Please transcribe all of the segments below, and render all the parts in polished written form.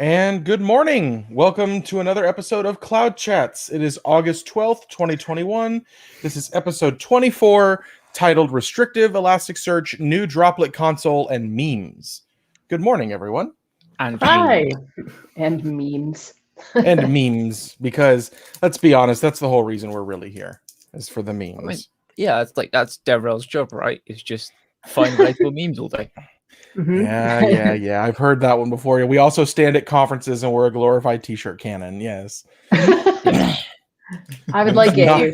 And good morning. Welcome to another episode of Cloud Chats. It is August 12th, 2021. This is episode 24, titled Restrictive ElasticSearch, New Droplet Console, and Memes. Good morning, everyone. And Hi. And memes. And memes, because let's be honest, that's the whole reason we're really here, is for the memes. I mean, yeah, it's like that's DevRel's job, right? It's just find relatable memes all day. Mm-hmm. Yeah. I've heard that one before. We also stand at conferences and wear a glorified t-shirt cannon. Yes. I would like I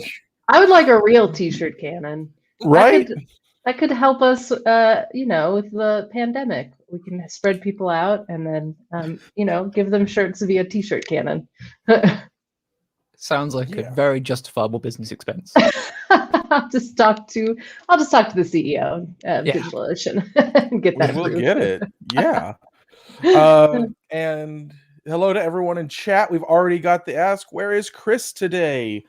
would like a real t-shirt cannon. Right? That could help us with the pandemic. We can spread people out and then give them shirts via t-shirt cannon. Sounds like a very justifiable business expense. I'll just talk to the CEO of DigitalOcean and get that. We'll get it. Yeah. And hello to everyone in chat. We've already got the ask, where is Chris today?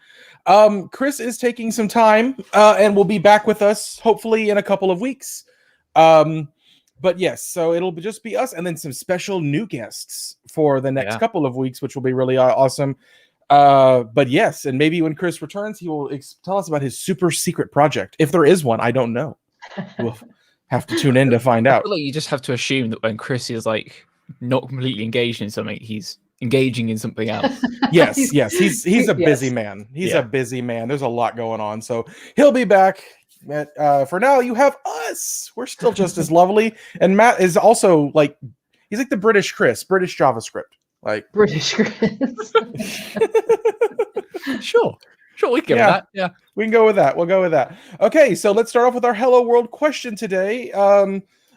Chris is taking some time and will be back with us hopefully in a couple of weeks. But yes, so it'll just be us and then some special new guests for the next couple of weeks, which will be really awesome. But yes, and maybe when Chris returns, he will tell us about his super secret project. If there is one, I don't know. We'll have to tune in to find out. I feel like you just have to assume that when Chris is like not completely engaged in something, he's engaging in something else. Yes. He's a busy man. He's a busy man. There's a lot going on, so he'll be back. For now, you have us. We're still just as lovely, and Matt is also he's like the British Chris, British JavaScript. Like British Chris. Sure, we can go with that. Yeah, we can go with that. We'll go with that. Okay, so let's start off with our Hello World question today.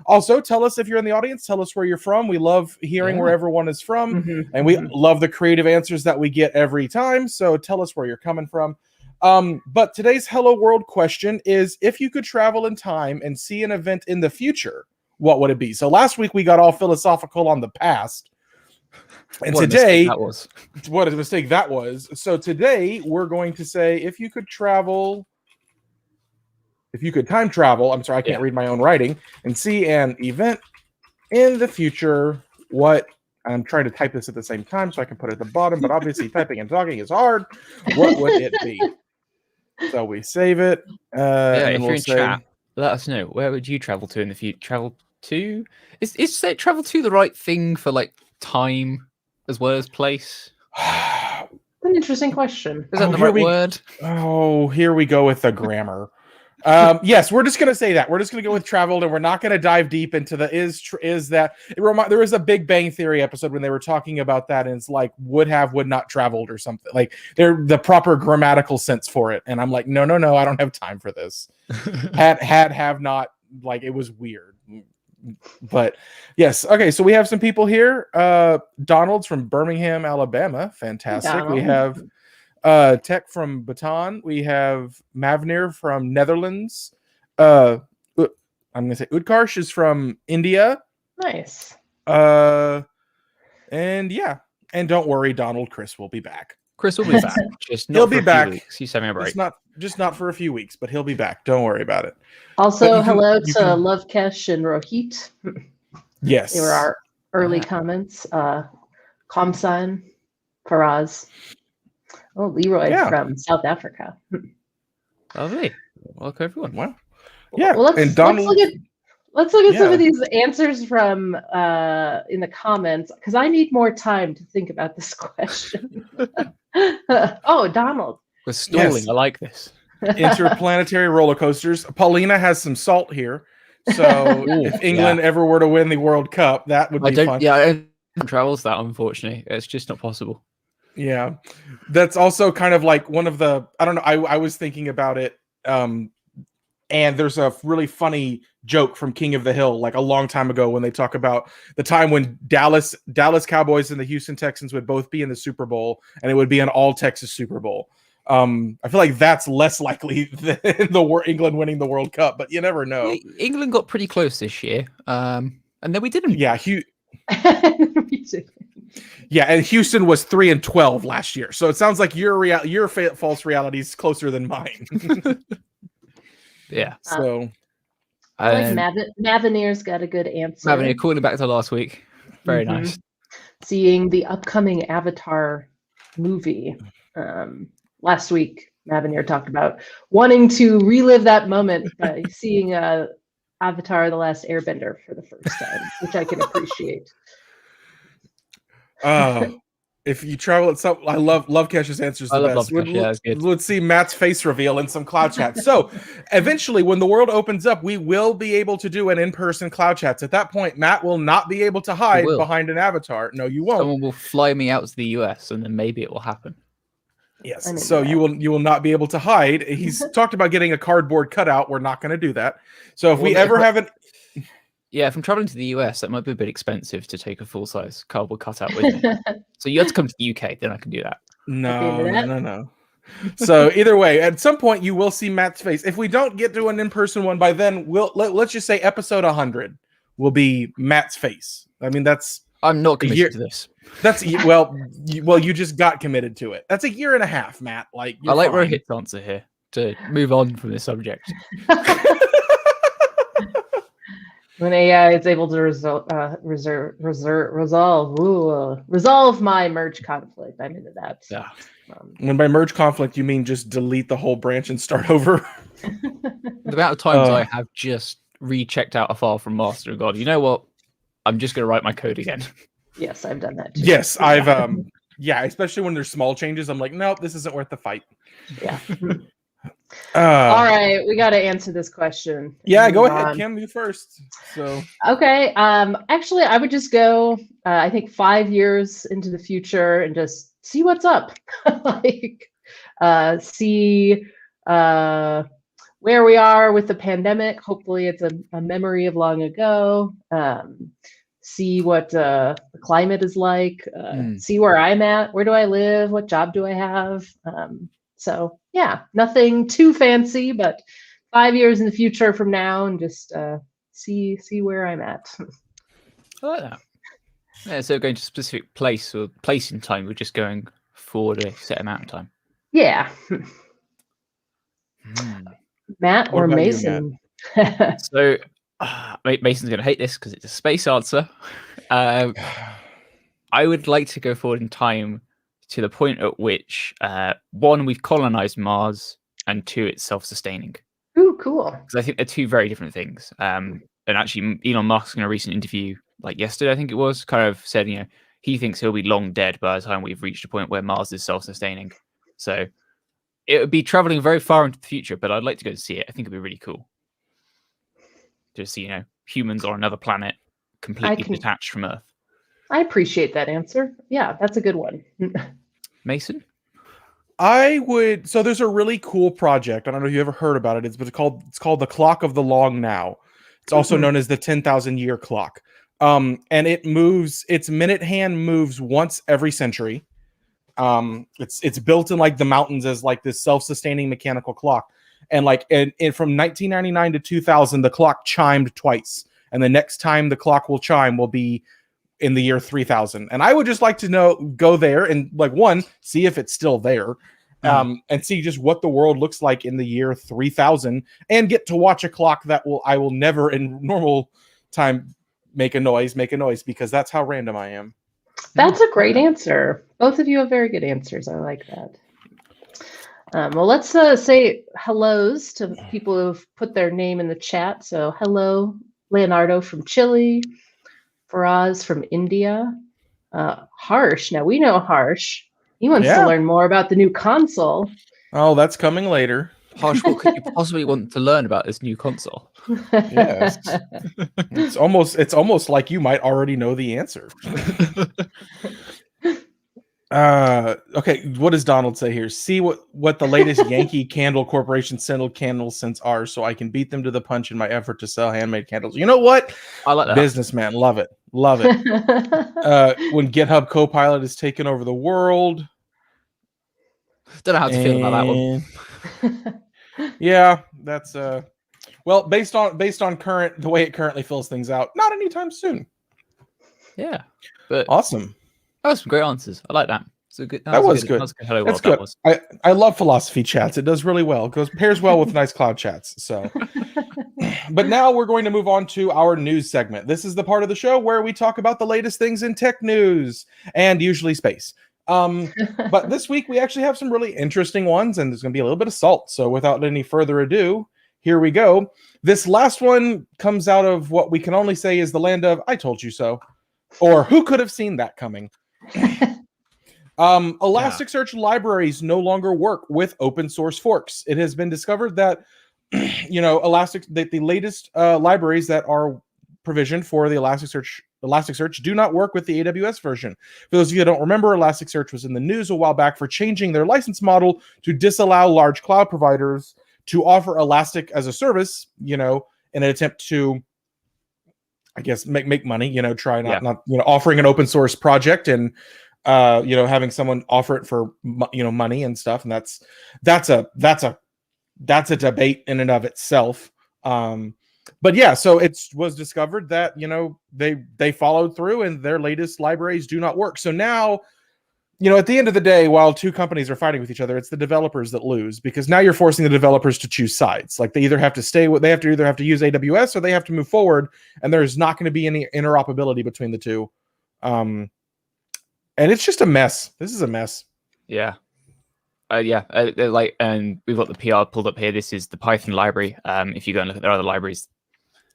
Also, tell us if you're in the audience. Tell us where you're from. We love hearing where everyone is from, and we love the creative answers that we get every time. So tell us where you're coming from. But today's Hello World question is: if you could travel in time and see an event in the future, what would it be? So last week we got all philosophical on the past. And today, what a mistake that was. So today we're going to say, if you could time travel, I'm sorry, I can't read my own writing, and see an event in the future, what, I'm trying to type this at the same time so I can put it at the bottom, but obviously typing and talking is hard. What would it be? So we save it. If you're in chat, let us know. Where would you travel to in the future? Travel to? Is travel to the right thing for like time as well as place? An interesting question. Is that the right word? Oh, here we go with the grammar. Yes, we're just going to say that. We're just going to go with traveled, and we're not going to dive deep into the is that. There was a Big Bang Theory episode when they were talking about that, and it's like would not traveled or something. Like they're the proper grammatical sense for it. And I'm like, no, I don't have time for this. have not, like it was weird. But yes, okay, so we have some people here. Donald's from Birmingham, Alabama. Fantastic. We have Tech from Baton. We have Mavnir from Netherlands. I'm gonna say Utkarsh is from India. Nice. And don't worry, Donald, Chris will be back. Chris will be back. He'll be back. Weeks. He's having a break. Just not for a few weeks, but he'll be back. Don't worry about it. Also, hello to Lovekesh and Rohit. Yes. They were our early comments. Komsan, Faraz. Oh, Leroy from South Africa. Lovely. Welcome, everyone. Wow. Yeah. Well, and Donald... let's look at some of these answers from in the comments, because I need more time to think about this question. Oh, Donald. We're stalling. Yes. I like this. Interplanetary roller coasters. Paulina has some salt here. So if England ever were to win the World Cup, that would be fun. Yeah, I don't travels that, unfortunately. It's just not possible. Yeah. That's also kind of like one of the, I don't know, I was thinking about it. And there's a really funny joke from King of the Hill, like a long time ago, when they talk about the time when Dallas Cowboys and the Houston Texans would both be in the Super Bowl, and it would be an all Texas Super Bowl. I feel like that's less likely than England winning the World Cup, but you never know. England got pretty close this year, and then we didn't. Yeah, yeah, and Houston was 3-12 last year, so it sounds like your false reality is closer than mine. Yeah. So, I like Mavenir's got a good answer. Mavenir, calling back to last week. Very nice. seeing the upcoming Avatar movie. Last week, Mavenir talked about wanting to relive that moment by seeing Avatar: The Last Airbender for the first time, which I can appreciate. If you travel at some, I love Cash's answers the best. Let's see Matt's face reveal in some cloud chats. So eventually, when the world opens up, we will be able to do an in-person cloud chats. At that point, Matt will not be able to hide behind an avatar. No, you won't. Someone will fly me out to the US, and then maybe it will happen. Yes. So you will not be able to hide. He's talked about getting a cardboard cutout. We're not going to do that. So if we ever have an Yeah, if I'm traveling to the US, that might be a bit expensive to take a full-size cardboard cutout with me. So you have to come to the UK, then I can do that. No. So either way, at some point you will see Matt's face. If we don't get to an in-person one by then, let's just say episode 100 will be Matt's face. I mean, I'm not committed to this. You just got committed to it. That's a year and a half, Matt. Like I like Rohit's answer here to move on from this subject. When AI is able to resolve my merge conflict, I'm into that. Yeah. When by merge conflict, you mean just delete the whole branch and start over? The amount of times I have just rechecked out a file from master and gone, you know what? I'm just going to write my code again. Yes, I've done that too. Yes, I've especially when there's small changes, I'm like, nope, this isn't worth the fight. Yeah. All right, we got to answer this question. Yeah, go ahead, Kim. You first. So okay. Actually, I would just go. I think 5 years into the future and just see what's up. See where we are with the pandemic. Hopefully, it's a memory of long ago. See what the climate is like. See where I'm at. Where do I live? What job do I have? So yeah, nothing too fancy, but 5 years in the future from now, and just see where I'm at. I like that. Yeah, so going to a specific place or place in time, we're just going forward a set amount of time. Yeah. Matt or Mason? You, Matt? So Mason's going to hate this because it's a space answer. I would like to go forward in time to the point at which, one, we've colonized Mars, and two, it's self-sustaining. Ooh, cool. Because I think they're two very different things. And actually, Elon Musk, in a recent interview, like yesterday, I think it was, kind of said, he thinks he'll be long dead by the time we've reached a point where Mars is self-sustaining. So it would be traveling very far into the future, but I'd like to go see it. I think it'd be really cool. Just see, humans on another planet completely detached from Earth. I appreciate that answer. Yeah, that's a good one. Mason? So there's a really cool project. I don't know if you ever heard about it. It's called the Clock of the Long Now. It's also known as the 10,000 year clock. And its minute hand moves once every century. It's built in like the mountains as like this self-sustaining mechanical clock. And from 1999 to 2000, the clock chimed twice. And the next time the clock will chime will be in the year 3000. And I would just like to go there and see if it's still there, and see just what the world looks like in the year 3000, and get to watch a clock that I will never in normal time make a noise, because that's how random I am. That's a great answer. Both of you have very good answers. I like that. Well, let's say hellos to people who've put their name in the chat. So hello, Leonardo from Chile. Faraz from India. Harsh. Now we know Harsh. He wants to learn more about the new console. Oh, that's coming later. Harsh, what could you possibly want to learn about this new console? Yes. It's almost like you might already know the answer. Okay, what does Donald say here? See what the latest Yankee Candle Corporation scented candle scents are, so I can beat them to the punch in my effort to sell handmade candles. You know what? I like that. Businessman, love it. When GitHub Copilot is taking over the world. Don't know how to feel about that one. Yeah, that's based on the way it currently fills things out, not anytime soon. Yeah, but awesome. That was some great answers. I like that. That was good. That's good. I love philosophy chats. It does really well. Pairs well with nice cloud chats. So But now we're going to move on to our news segment. This is the part of the show where we talk about the latest things in tech news and usually space. But this week we actually have some really interesting ones, and there's going to be a little bit of salt. So without any further ado, here we go. This last one comes out of what we can only say is the land of "I told you so," or "Who could have seen that coming?" Elasticsearch libraries no longer work with open source forks. It has been discovered that the latest libraries that are provisioned for the Elasticsearch do not work with the AWS version. For those of you that don't remember, Elasticsearch was in the news a while back for changing their license model to disallow large cloud providers to offer Elastic as a service, in an attempt to, I guess, make money, not offering an open source project and having someone offer it for money and stuff. And that's a debate in and of itself. But yeah, so it was discovered that they followed through and their latest libraries do not work. So now, at the end of the day, while two companies are fighting with each other, it's the developers that lose, because now you're forcing the developers to choose sides. Like they either have to either have to use AWS or they have to move forward, and there's not going to be any interoperability between the two. And it's just a mess. This is a mess. Yeah. And we've got the PR pulled up here. This is the Python library. If you go and look at their other libraries,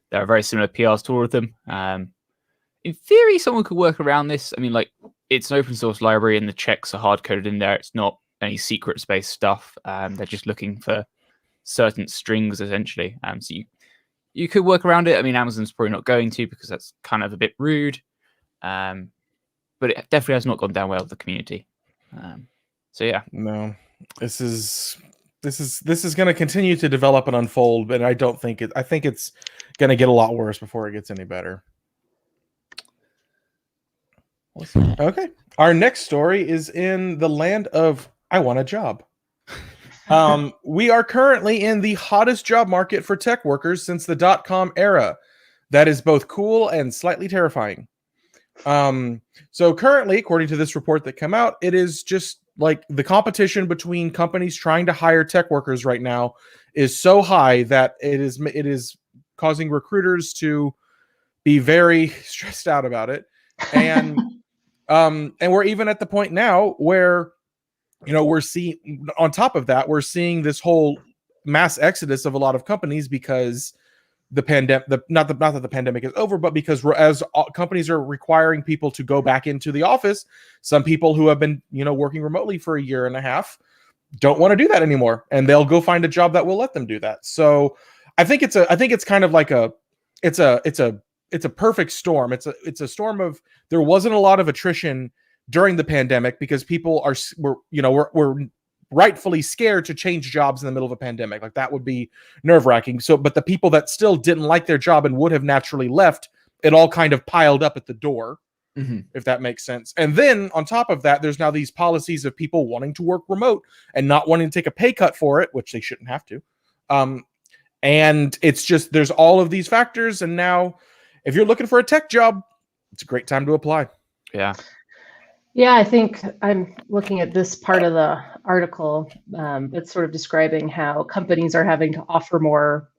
there are very similar PRs to all of them. In theory, someone could work around this. I mean, it's an open source library and the checks are hard coded in there. It's not any secret space stuff. They're just looking for certain strings, essentially. So you could work around it. I mean, Amazon's probably not going to, because that's kind of a bit rude. But it definitely has not gone down well with the community. So yeah. No. This is going to continue to develop and unfold, but I think it's going to get a lot worse before it gets any better. Okay. Our next story is in the land of "I want a job." We are currently in the hottest job market for tech workers since the .com era. That is both cool and slightly terrifying. So currently, according to this report that came out, it is just like the competition between companies trying to hire tech workers right now is so high that it is causing recruiters to be very stressed out about it. And and we're even at the point now where we're seeing, on top of that, we're seeing this whole mass exodus of a lot of companies because the pandemic, not that the pandemic is over, but because as companies are requiring people to go back into the office, some people who have been, working remotely for a year and a half don't want to do that anymore, and they'll go find a job that will let them do that. So I think it's kind of like it's a perfect storm. It's a storm of, there wasn't a lot of attrition during the pandemic because people were rightfully scared to change jobs in the middle of a pandemic. Like that would be nerve-wracking. So, but the people that still didn't like their job and would have naturally left, it all kind of piled up at the door, if that makes sense. And then on top of that, there's now these policies of people wanting to work remote and not wanting to take a pay cut for it, which they shouldn't have to. And it's just, there's all of these factors. And now if you're looking for a tech job, it's a great time to apply. Yeah. Yeah, I think I'm looking at this part of the article that's sort of describing how companies are having to offer more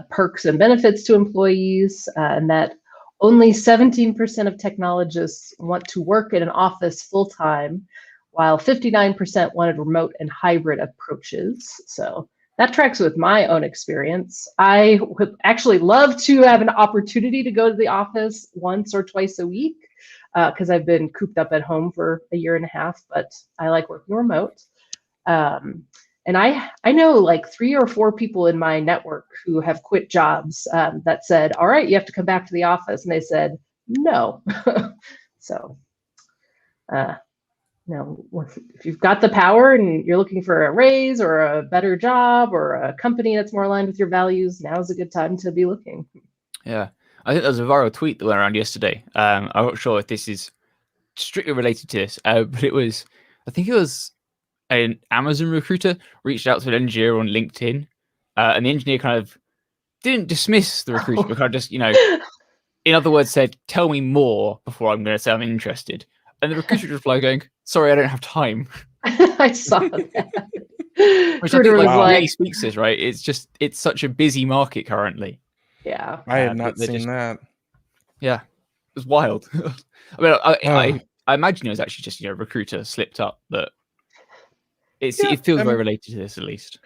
perks and benefits to employees, and that only 17% of technologists want to work in an office full-time, while 59% wanted remote and hybrid approaches. So that tracks with my own experience. I would actually love to have an opportunity to go to the office once or twice a week, because I've been cooped up at home for a year and a half, but I like working remote. And I know like 3 or 4 people in my network who have quit jobs that said, all right, you have to come back to the office. And they said, no. So, if you've got the power and you're looking for a raise or a better job or a company that's more aligned with your values, now is a good time to be looking. Yeah. I think there was a viral tweet that went around yesterday. I'm not sure if this is strictly related to this, but I think it was an Amazon recruiter reached out to an engineer on LinkedIn, and the engineer kind of didn't dismiss the recruiter, but kind of just, in other words, said, "Tell me more before I'm going to say I'm interested." And the recruiter replied going, "Sorry, I don't have time." I saw that. Which I think really speaks this, right? It's such a busy market currently. Yeah. I had not they're seen just- that. Yeah, it was wild. I mean, I imagine it was actually just a recruiter slipped up, but it feels very related to this at least.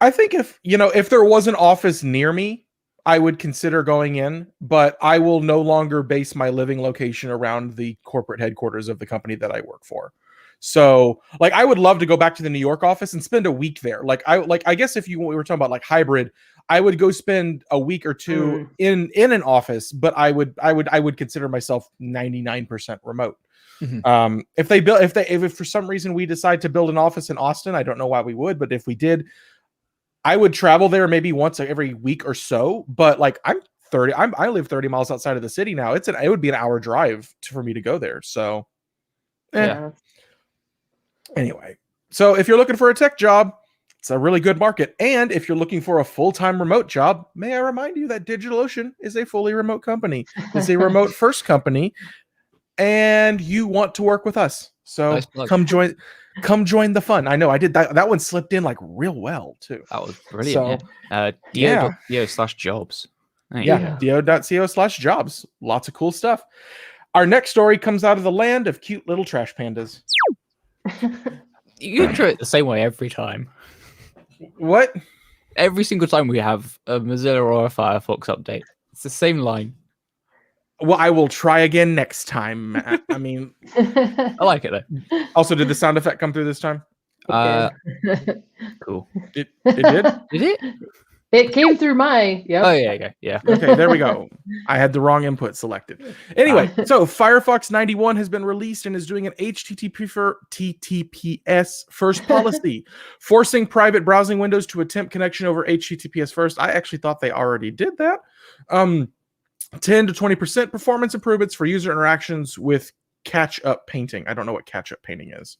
I think if there was an office near me, I would consider going in, but I will no longer base my living location around the corporate headquarters of the company that I work for. So, like, I would love to go back to the New York office and spend a week there. I guess if we were talking about like hybrid, I would go spend a week or two in an office, but I would consider myself 99% remote. Mm-hmm. If for some reason we decide to build an office in Austin, I don't know why we would, but if we did, I would travel there maybe once every week or so. But like I live 30 miles outside of the city now. It would be an hour drive for me to go there. So anyway, so if you're looking for a tech job, it's a really good market. And if you're looking for a full-time remote job, may I remind you that DigitalOcean is a fully remote company. It's a remote first company, and you want to work with us. So Nice come join the fun. I know I did that. That one slipped in like real well too. That was brilliant. So, do.co/jobs. do.co/jobs. Lots of cool stuff. Our next story comes out of the land of cute little trash pandas. You intro it the same way every time. What? Every single time we have a Mozilla or a Firefox update, it's the same line. Well, I will try again next time, Matt. I mean, I like it though. Also, did the sound effect come through this time? Cool. It did? Did it? It came through my. Yep. Oh yeah, okay, yeah. Okay, there we go. I had the wrong input selected. Anyway, so Firefox 91 has been released and is doing an HTTPS first policy, forcing private browsing windows to attempt connection over HTTPS first. I actually thought they already did that. 10 to 20% performance improvements for user interactions with catch-up painting. I don't know what catch-up painting is.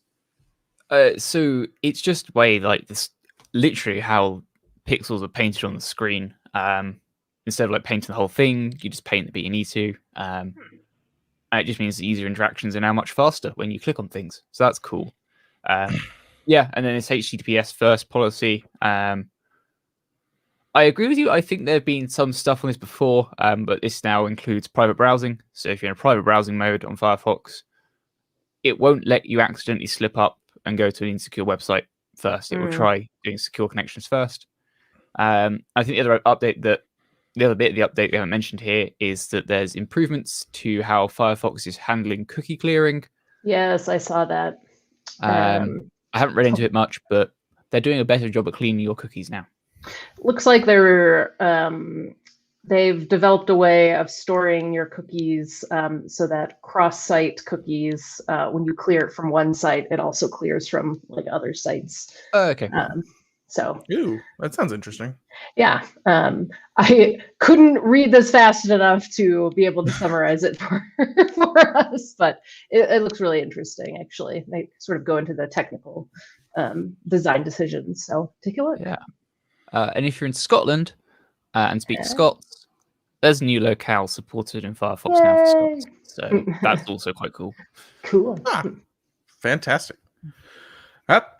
So it's just way like this, literally how pixels are painted on the screen. Instead of like painting the whole thing, you just paint the bit you need to. And it just means the user interactions are now much faster when you click on things. So that's cool. Yeah, and then it's HTTPS first policy. I agree with you. I think there have been some stuff on this before, but this now includes private browsing. So if you're in a private browsing mode on Firefox, it won't let you accidentally slip up and go to an insecure website first. It will try doing secure connections first. I think the other bit of the update we haven't mentioned here is that there's improvements to how Firefox is handling cookie clearing. Yes, I saw that. I haven't read into it much, but they're doing a better job at cleaning your cookies now. Looks like they've developed a way of storing your cookies so that cross-site cookies, when you clear it from one site, it also clears from like other sites. Okay. So, Ooh, that sounds interesting. Yeah, I couldn't read this fast enough to be able to summarize it for us, but it looks really interesting. Actually, they sort of go into the technical design decisions. So take a look. Yeah. And if you're in Scotland and speak Scots, there's a new locale supported in Firefox now for Scots. So that's also quite cool. Cool. Fantastic.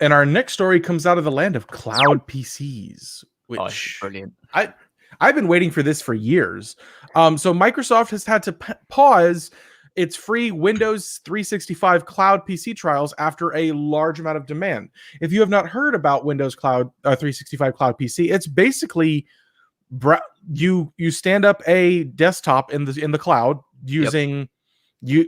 And our next story comes out of the land of cloud PCs, which brilliant. I've been waiting for this for years. So Microsoft has had to pause its free Windows 365 cloud PC trials after a large amount of demand. If you have not heard about Windows Cloud 365 Cloud PC, it's basically you stand up a desktop in the cloud using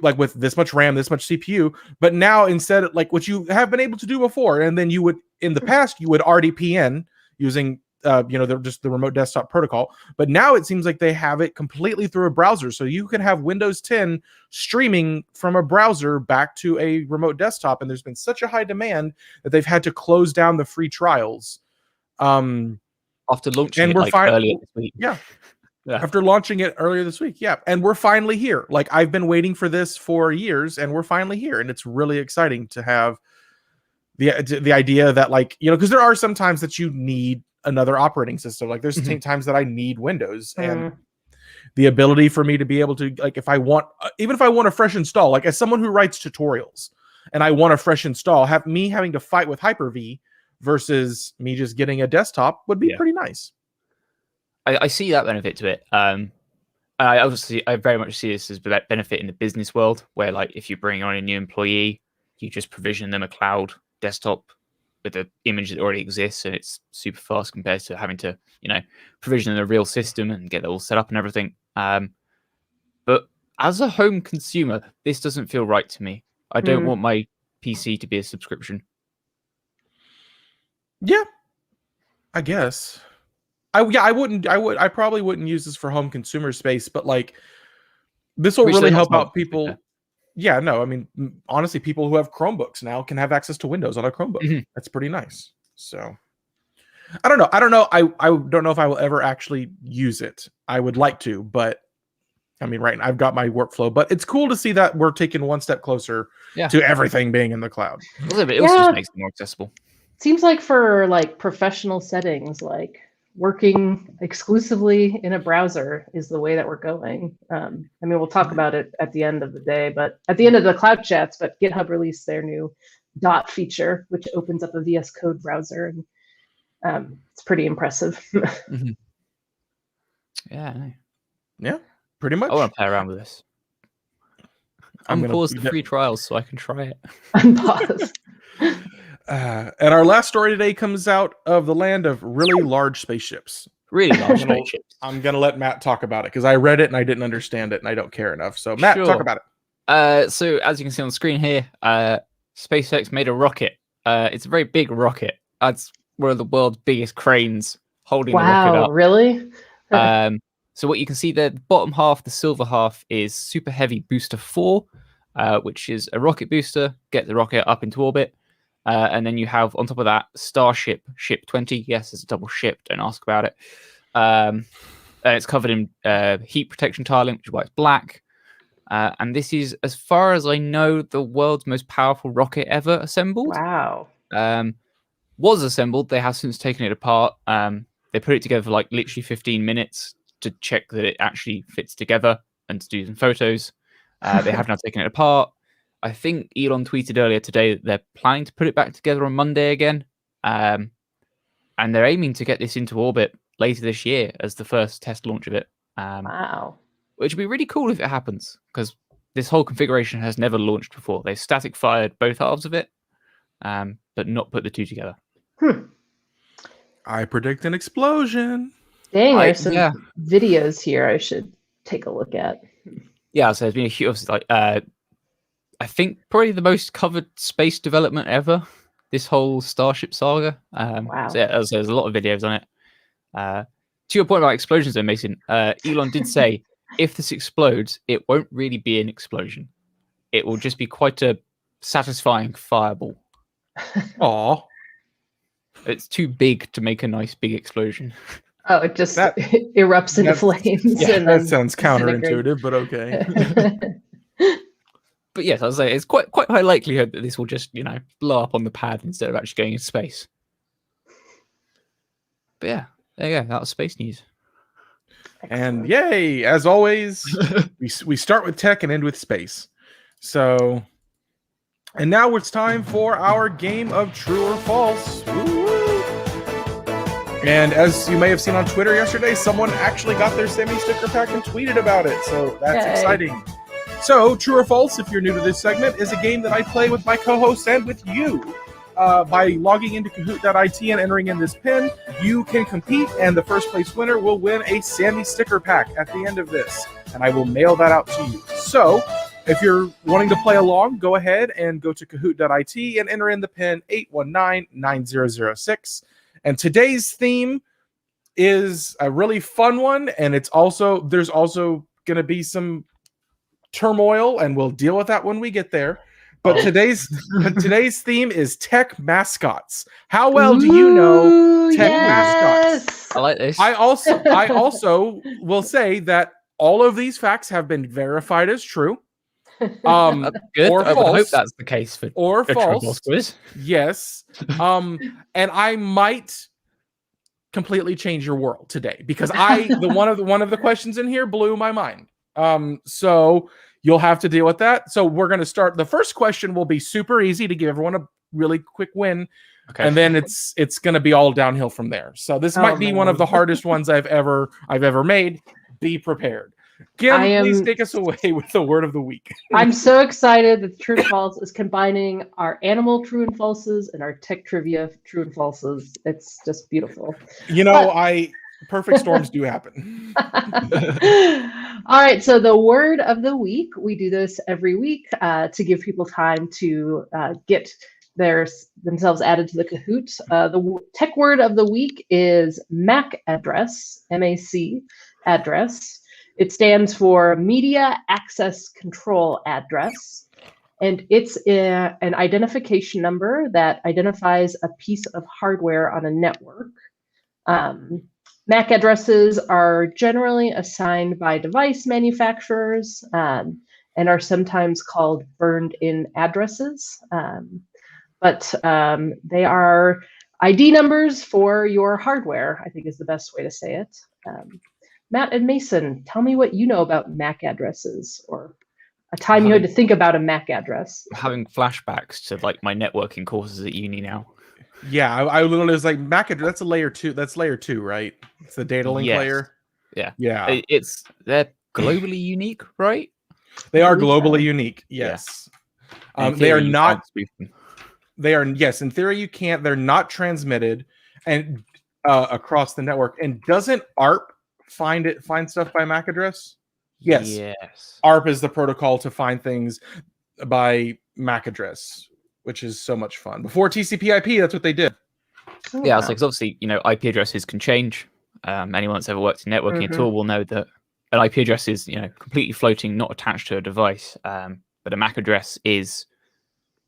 like with this much RAM, this much CPU, but now instead of like what you have been able to do before, and then you would in the past you would RDPN using just the remote desktop protocol, but now it seems like they have it completely through a browser, so you can have Windows 10 streaming from a browser back to a remote desktop, and there's been such a high demand that they've had to close down the free trials. After launching it earlier this week. Yeah. After launching it earlier this week. Yeah. And we're finally here. Like I've been waiting for this for years, and we're finally here. And it's really exciting to have the idea that because there are some times that you need another operating system. Like there's times that I need Windows and the ability for me to be able to, like, even if I want a fresh install, like as someone who writes tutorials and I want a fresh install, having to fight with Hyper-V versus me just getting a desktop would be pretty nice. I see that benefit to it. I very much see this as benefit in the business world, where like if you bring on a new employee, you just provision them a cloud desktop with an image that already exists, and it's super fast compared to having to, provision a real system and get it all set up and everything. But as a home consumer, this doesn't feel right to me. I don't want my PC to be a subscription. Yeah, I guess. I probably wouldn't use this for home consumer space, but like this will really help out people. Yeah, no, I mean, honestly, people who have Chromebooks now can have access to Windows on a Chromebook. That's pretty nice. So I don't know. I don't know if I will ever actually use it. I would like to, but I mean, right now I've got my workflow, but it's cool to see that we're taking one step closer to everything being in the cloud. It also just makes it more accessible. Seems like for like professional settings, like working exclusively in a browser is the way that we're going. I mean, we'll talk about it at the end of the day, but at the end of the cloud chats, but GitHub released their new dot feature, which opens up a VS Code browser. And it's pretty impressive. Yeah, pretty much. I want to play around with this. I'm going to pause the free trials so I can try it. Unpause. And our last story today comes out of the land of really large spaceships. Really large spaceships. I'm going to let Matt talk about it because I read it and I didn't understand it and I don't care enough. So Matt, talk about it. So as you can see on the screen here, SpaceX made a rocket. It's a very big rocket. That's one of the world's biggest cranes holding the rocket up. Wow, really? So what you can see there, the bottom half, the silver half, is Super Heavy Booster 4, which is a rocket booster, get the rocket up into orbit. And then you have, on top of that, Starship Ship 20. Yes, it's a double ship. Don't ask about it. And it's covered in heat protection tiling, which is why it's black. And this is, as far as I know, the world's most powerful rocket ever assembled. Wow. Was assembled. They have since taken it apart. They put it together for like literally 15 minutes to check that it actually fits together and to do some photos. They have now taken it apart. I think Elon tweeted earlier today that they're planning to put it back together on Monday again. And they're aiming to get this into orbit later this year as the first test launch of it. Wow. Which would be really cool if it happens, because this whole configuration has never launched before. They've static fired both halves of it, but not put the two together. I predict an explosion. Dang, there's some videos here I should take a look at. Yeah, so there's been a huge, I think probably the most covered space development ever, this whole Starship saga. Wow. So yeah, there's a lot of videos on it. To your point about explosions though, Mason, Elon did say, if this explodes, it won't really be an explosion. It will just be quite a satisfying fireball. Aw. It's too big to make a nice big explosion. Oh, it just erupts into flames. Yeah, that sounds counterintuitive, but okay. But yes, I was saying it's quite high likelihood that this will just, blow up on the pad instead of actually going into space. But yeah, there you go. That was space news. And yay, as always, we start with tech and end with space. So, and now it's time for our game of true or false. Woo-woo. And as you may have seen on Twitter yesterday, someone actually got their semi-sticker pack and tweeted about it. So that's exciting. So, True or False, if you're new to this segment, is a game that I play with my co-hosts and with you. By logging into Kahoot.it and entering in this pin, you can compete, and the first place winner will win a Sammy sticker pack at the end of this, and I will mail that out to you. So, if you're wanting to play along, go ahead and go to Kahoot.it and enter in the pin 819-9006. And today's theme is a really fun one, and there's also going to be some turmoil, and we'll deal with that when we get there. But today's theme is tech mascots. How well do you know tech mascots? I like this. I also will say that all of these facts have been verified as true. Good. Or I false. would hope that's the case for or false quiz. Yes. And I might completely change your world today because one of the questions in here blew my mind. So you'll have to deal with that. So we're going to start. The first question will be super easy to give everyone a really quick win. Okay. And then it's going to be all downhill from there. So this might be one of the hardest ones I've ever made. Be prepared. Kim, please take us away with the word of the week. I'm so excited that True and False is combining our animal true and falses and our tech trivia true and falses. It's just beautiful. Perfect storms do happen. All right, so the word of the week, we do this every week to give people time to get themselves added to the Kahoot. The tech word of the week is MAC address, MAC address. It stands for Media Access Control Address, and it's an identification number that identifies a piece of hardware on a network. MAC addresses are generally assigned by device manufacturers and are sometimes called burned-in addresses. But they are ID numbers for your hardware, I think is the best way to say it. Matt and Mason, tell me what you know about MAC addresses, or a time you had to think about a MAC address. Having flashbacks to like my networking courses at uni now. Yeah, I literally was like, MAC address, that's a layer 2. That's layer 2, right? It's the data link layer. Yeah. Yeah. They're globally unique, right? They are globally unique. Yes. Yeah. They are not. They are, yes, in theory you can't. They're not transmitted and across the network. And doesn't ARP find stuff by MAC address? Yes. ARP is the protocol to find things by MAC address, which is so much fun. Before TCP/IP, that's what they did. Yeah, it's like, obviously, IP addresses can change. Anyone that's ever worked in networking at all will know that an IP address is, completely floating, not attached to a device. But a MAC address is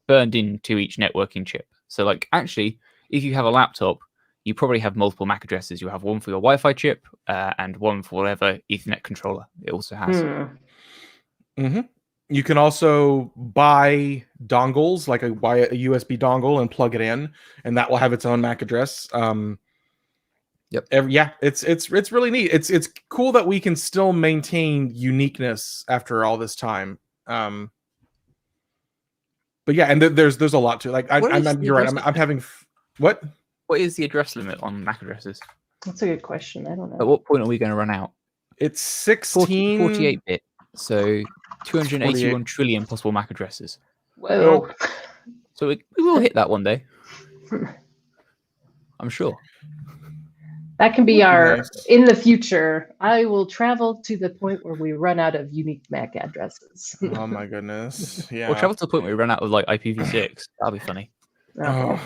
burned into each networking chip. So, like, actually, if you have a laptop, you probably have multiple MAC addresses. You have one for your Wi-Fi chip and one for whatever Ethernet controller it also has. You can also buy dongles, like buy a USB dongle and plug it in, and that will have its own MAC address. It's really neat. It's cool that we can still maintain uniqueness after all this time. But yeah, and there's a lot to it. Like you're right. I'm having what? What is the address limit on MAC addresses? That's a good question. I don't know. At what point are we going to run out? It's 48-bit. So 281 trillion possible MAC addresses. Whoa. So we will hit that one day. I'm sure. That can be in the future, I will travel to the point where we run out of unique MAC addresses. Oh my goodness. Yeah. We'll travel to the point where we run out of like IPv6. That'll be funny. Oh.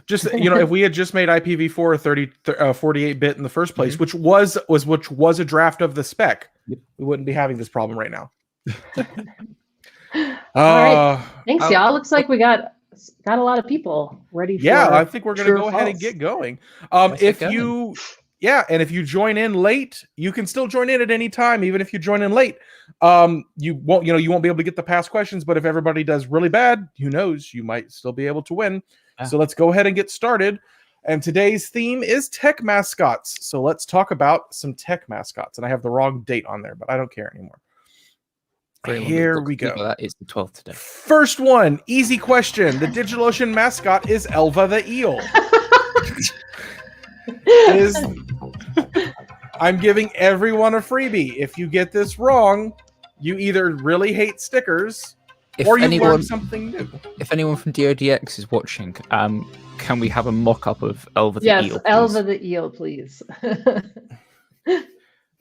Just if we had just made IPv4 48-bit in the first place, which was a draft of the spec, we wouldn't be having this problem right now. All right. Thanks, y'all. Looks like we got a lot of people ready. I think we're gonna go ahead and get going. If you join in late, you can still join in at any time, even if you join in late. You won't be able to get the past questions, but if everybody does really bad, who knows, you might still be able to win. So let's go ahead and get started. And today's theme is tech mascots. So let's talk about some tech mascots. And I have the wrong date on there, but I don't care anymore. Here we go. It's the 12th today. First one, easy question. The DigitalOcean mascot is Elva the eel. I'm giving everyone a freebie. If you get this wrong, you either really hate stickers or you learn something new. If anyone from DODX is watching, can we have a mock-up of Elva the eel? Yes, Elva the eel, please.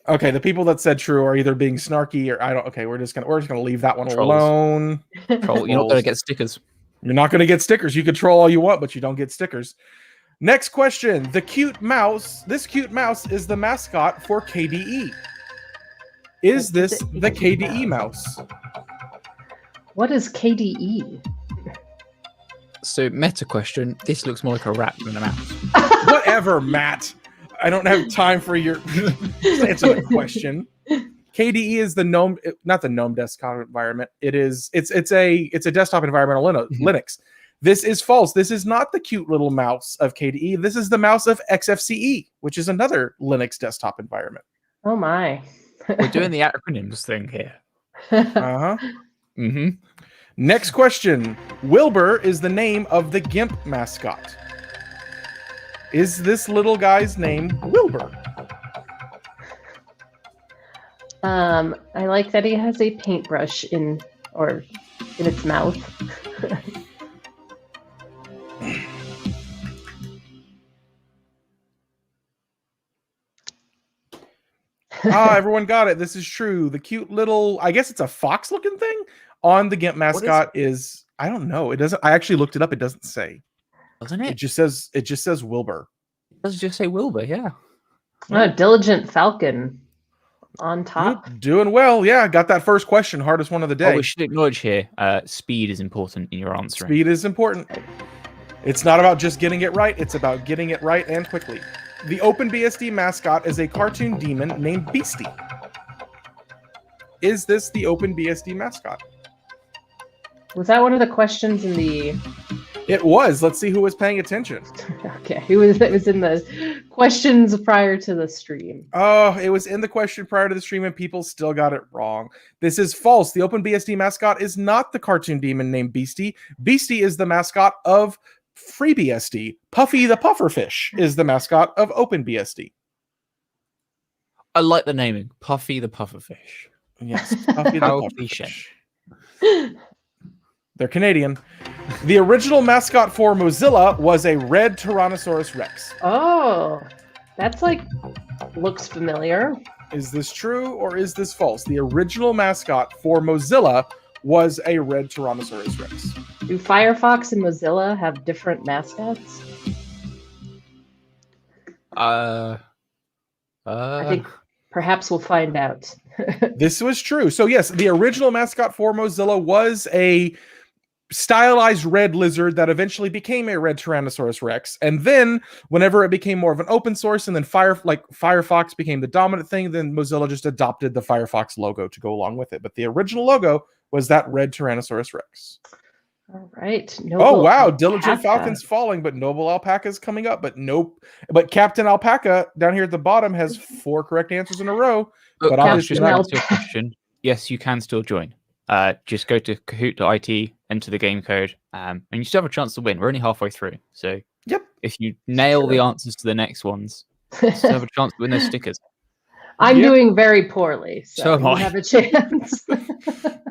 Okay, the people that said true are either being snarky or I don't. Okay, we're just gonna leave that one alone. Troll, you're not gonna get stickers. You're not gonna get stickers. You can troll all you want, but you don't get stickers. Next question: the cute mouse. This cute mouse is the mascot for KDE. Is this the KDE mouse? What is KDE? So, meta question. This looks more like a rat than a mouse. Whatever, Matt. I don't have time for your answer the question. KDE is the GNOME, not the GNOME desktop environment. It's a desktop environment on Linux. This is false. This is not the cute little mouse of KDE. This is the mouse of XFCE, which is another Linux desktop environment. Oh my. We're doing the acronyms thing here. Next question. Wilbur is the name of the GIMP mascot. Is this little guy's name Wilbur? I like that he has a paintbrush in its mouth. Everyone got it. This is true. The cute little, I guess it's a fox looking thing on the GIMP mascot is I don't know. It doesn't. I actually looked it up. It doesn't say. Doesn't it? It just says Wilbur. It does just say Wilbur, yeah. Diligent Falcon on top. You're doing well. Yeah, got that first question, hardest one of the day. Oh, we should acknowledge here, speed is important in your answering. Speed is important. It's not about just getting it right. It's about getting it right and quickly. The OpenBSD mascot is a cartoon demon named Beastie. Is this the OpenBSD mascot? Was that one of the questions in the... It was. Let's see who was paying attention. Okay, it was in the questions prior to the stream. Oh, it was in the question prior to the stream and people still got it wrong. This is false. The OpenBSD mascot is not the cartoon demon named Beastie. Beastie is the mascot of FreeBSD. Puffy the Pufferfish is the mascot of OpenBSD. I like the naming. Puffy the Pufferfish. Yes, Puffy the How Pufferfish. They're Canadian. The original mascot for Mozilla was a red Tyrannosaurus Rex. Oh, that's looks familiar. Is this true or is this false? The original mascot for Mozilla was a red Tyrannosaurus Rex. Do Firefox and Mozilla have different mascots? I think perhaps we'll find out. This was true. So yes, the original mascot for Mozilla was a stylized red lizard that eventually became a red Tyrannosaurus Rex. And then whenever it became more of an open source and then Firefox became the dominant thing, then Mozilla just adopted the Firefox logo to go along with it. But the original logo was that red Tyrannosaurus Rex. All right. Oh wow, Diligent Falcon's falling, but Noble Alpaca's coming up. But nope. But Captain Alpaca down here at the bottom has 4 correct answers in a row. But obviously not your question. Yes, you can still join. Just go to kahoot.it, enter the game code, and you still have a chance to win. We're only halfway through, so yep. If you nail the answers to the next ones, you still have a chance to win those stickers. I'm doing very poorly, so am I. You have a chance.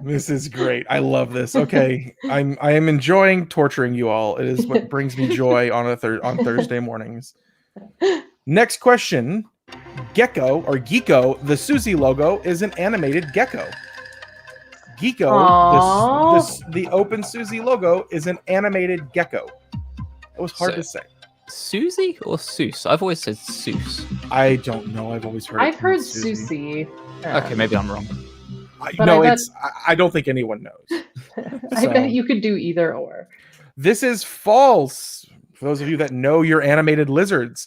This is great. I love this. Okay, I am enjoying torturing you all. It is what brings me joy on Thursday mornings. Next question. Gecko or Geeko, the Suzy logo is an animated gecko. Geeko, the Open Suzy logo is an animated gecko. It was hard to say. Suzy or Seuss? I've always said Seuss. I don't know. I've always heard. I've heard Suzy. Okay, maybe I'm wrong. I don't think anyone knows. I bet you could do either or. This is false. For those of you that know your animated lizards,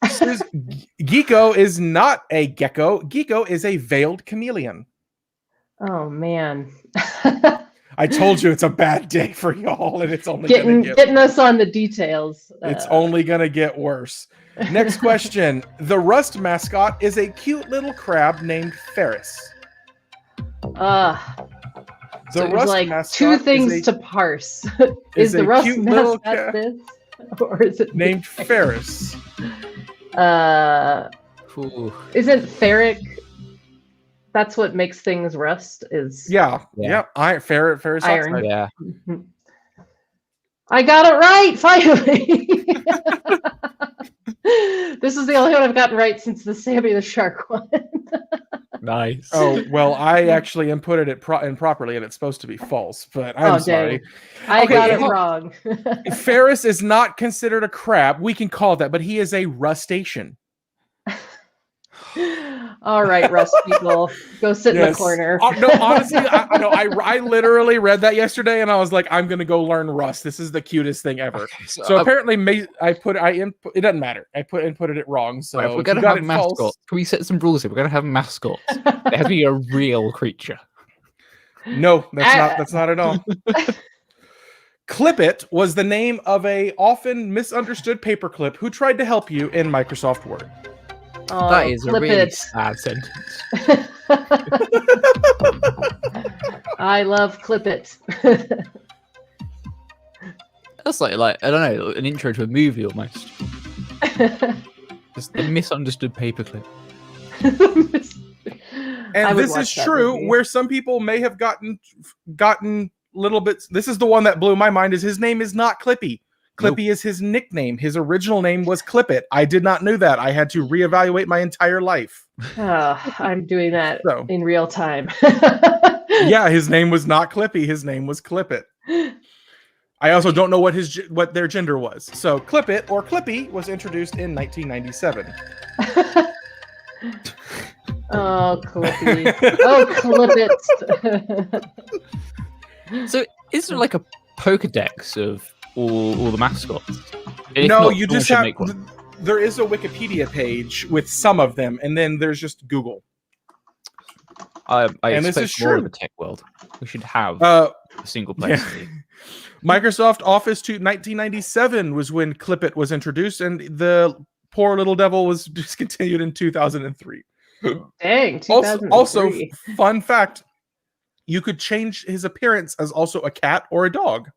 Geeko is not a gecko. Geeko is a veiled chameleon. Oh man. I told you it's a bad day for y'all, and it's only getting us on the details. It's only gonna get worse. Next question. The Rust mascot is a cute little crab named Ferris. So Rust like mascot 2 things to parse. Is the Rust mascot this? Or is it named Ferris? Isn't ferric? That's what makes things rust. Is ferrous iron. Oxide. Yeah. I got it right finally. This is the only one I've gotten right since the Sammy the Shark one. Nice. Oh well, I actually inputted it improperly, and it's supposed to be false. But I'm sorry. I got it wrong. Ferris is not considered a crab. We can call it that, but he is a rustacean. All right, Rust people, go sit in the corner. No, honestly, I literally read that yesterday, and I was like, I'm gonna go learn Rust. This is the cutest thing ever. Okay, so apparently, it doesn't matter. I inputted it wrong. So right, we're gonna have mascots. False. Can we set some rules here? We're gonna have mascots. It has to be a real creature. No, that's not at all. Clip-It was the name of a often misunderstood paperclip who tried to help you in Microsoft Word. Oh, that is a really sad sentence. I love Clip-It. That's like I don't know, an intro to a movie almost. Just the misunderstood paperclip. And this is true, where some people may have gotten little bits. This is the one that blew my mind. Is his name is not Clippy. Clippy is his nickname. His original name was Clippit. I did not know that. I had to reevaluate my entire life. I'm doing that in real time. Yeah, his name was not Clippy. His name was Clippit. I also don't know what their gender was. So Clippit or Clippy was introduced in 1997. Oh, Clippy. Oh, Clippit. So is there like a Pokedex of all the mascots? No, you just have. There is a Wikipedia page with some of them, and then there's just Google. I and expect this is more true. of a tech world. We should have a single place. Yeah. Microsoft Office 1997 was when Clippit was introduced, and the poor little devil was discontinued in 2003. Dang, 2003. Also, fun fact, you could change his appearance as also a cat or a dog.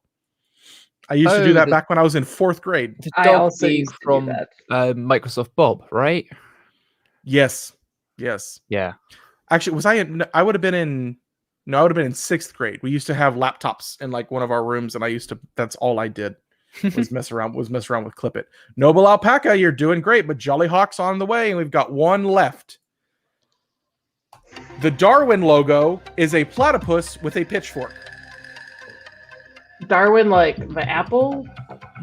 I used to do that back when I was in 4th grade. I also used to do that. Microsoft Bob, right? Yes. Yeah. Actually, I would have been in 6th grade. We used to have laptops in like one of our rooms, and that's all I did was mess around with Clippit. Noble Alpaca, you're doing great, but Jolly Hawk's on the way, and we've got one left. The Darwin logo is a platypus with a pitchfork. Darwin, like the apple?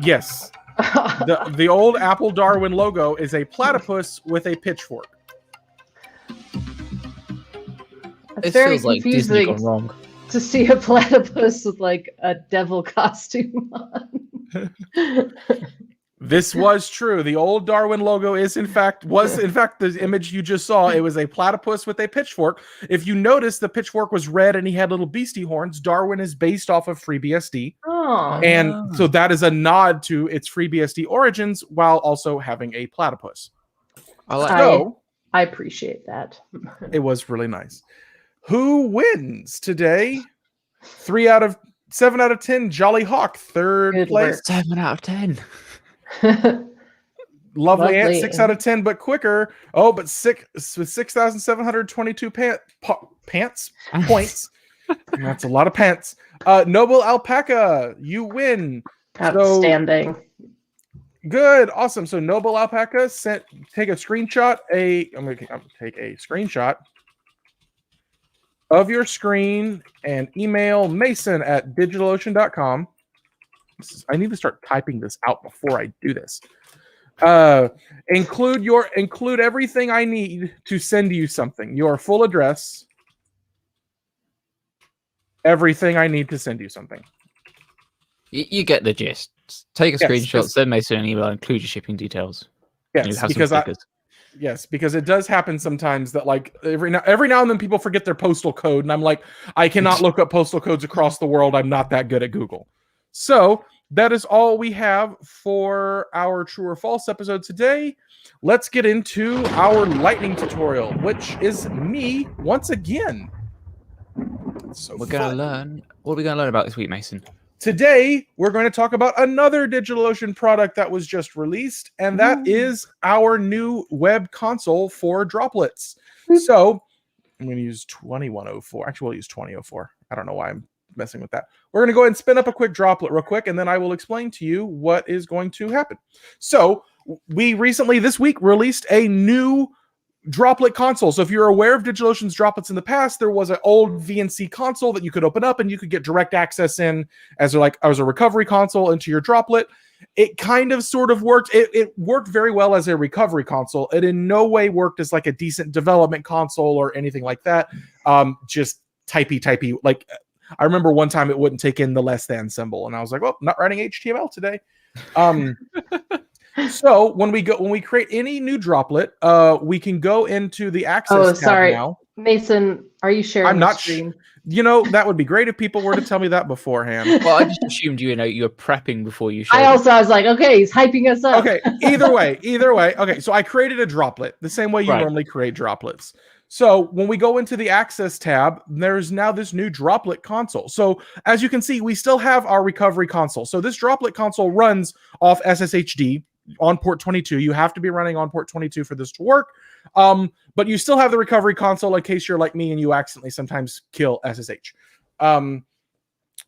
Yes. The old Apple Darwin logo is a platypus with a pitchfork. It's It very feels like Disney confusing gone wrong. to see a platypus with like a devil costume on. This was true. The old Darwin logo was in fact the image you just saw. It was a platypus with a pitchfork. If you notice, the pitchfork was red and he had little beastie horns. Darwin is based off of FreeBSD. Oh. And so that is a nod to its FreeBSD origins while also having a platypus. I appreciate that. It was really nice. Who wins today? 7 out of 10. Jolly Hawk, third Good place. work. 7 out of 10. Lovely Ant, 6 out of 10, but quicker. Oh, but 6,722 points. That's a lot of pants. Noble Alpaca, you win. Outstanding. Good, awesome. So Noble Alpaca take a screenshot. I'm gonna take a screenshot of your screen and email Mason at DigitalOcean.com. I need to start typing this out before I do this. Include everything I need to send you something. Your full address. Everything I need to send you something. You get the gist. Take a screenshot, send Mason an email, include your shipping details. Yes, because it does happen sometimes that like every now and then people forget their postal code, and I'm like, I cannot look up postal codes across the world. I'm not that good at Google. So that is all we have for our True or False episode today. Let's get into our lightning tutorial, which is me once again. So we're going to learn. What are we going to learn about this week, Mason? Today, we're going to talk about another DigitalOcean product that was just released, and that is our new web console for Droplets. So I'm going to use 2104. Actually, we'll use 2004. I don't know why I'm messing with that. We're going to go ahead and spin up a quick droplet real quick, and then I will explain to you what is going to happen. So we recently, this week, released a new Droplet Console. So if you're aware of DigitalOcean's Droplets in the past, there was an old VNC console that you could open up and you could get direct access in as a recovery console into your Droplet. It kind of sort of worked. It worked very well as a recovery console. It in no way worked as like a decent development console or anything like that. Just typey. Like I remember one time it wouldn't take in the less than symbol, and I was like, well, not writing HTML today. So when we create any new droplet, we can go into the access tab now. Mason, are you sharing? I'm not sure. That would be great if people were to tell me that beforehand. Well, I just assumed you were prepping before you showed. I was like, okay, he's hyping us up. Okay, either way. Okay, so I created a droplet the same way you normally create droplets. So when we go into the access tab, there's now this new Droplet Console. So as you can see, we still have our recovery console. So this Droplet Console runs off SSHD. on port 22. You have to be running on port 22 for this to work. But you still have the recovery console in case you're like me and you accidentally sometimes kill SSH.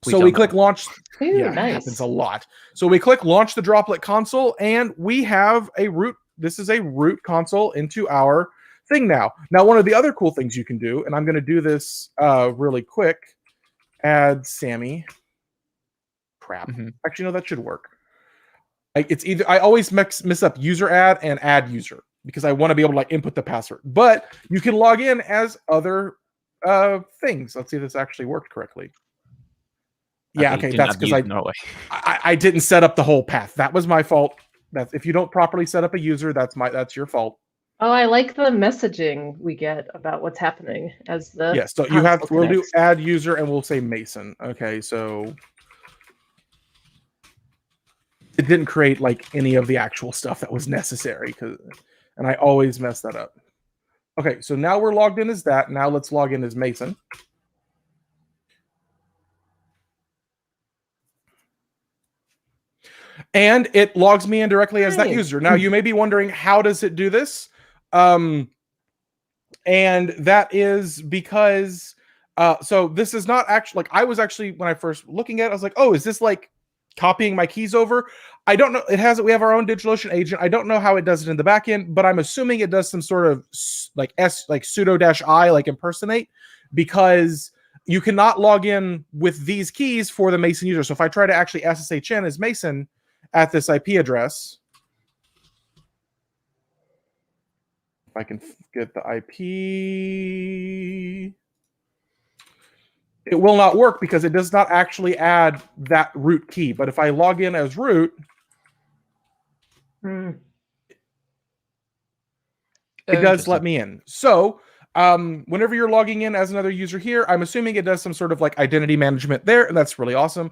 So we click launch. Ooh, yeah, nice. it happens a lot. So we click launch the Droplet console, and we have a root. This is a root console into our thing now. Now, one of the other cool things you can do, and I'm going to do this really quick. Add Sammy. Crap. Actually, no, that should work. It's either I always miss up user add and add user because I want to be able to like input the password. But you can log in as other things. Let's see if this actually worked correctly. Yeah, okay, that's because I didn't set up the whole path. That was my fault. That's if you don't properly set up a user, that's your fault. Oh, I like the messaging we get about what's happening as the yes. So you have we'll do add user and we'll say Mason. Okay, so it didn't create like any of the actual stuff that was necessary and I always mess that up. Okay, so now we're logged in as that. Now let's log in as Mason. And it logs me in directly as that user. Now, you may be wondering, how does it do this? And that is because, so this is not actually, like, I was actually, when I first looking at it, I was like, oh, is this like copying my keys over? I don't know. We have our own DigitalOcean agent. I don't know how it does it in the backend, but I'm assuming it does some sort of like sudo-i, like impersonate, because you cannot log in with these keys for the Mason user. So if I try to actually SSH in as Mason, at this IP address, if I can get the IP, it will not work because it does not actually add that root key. But if I log in as root, it does let me in. So whenever you're logging in as another user here, I'm assuming it does some sort of like identity management there, and that's really awesome.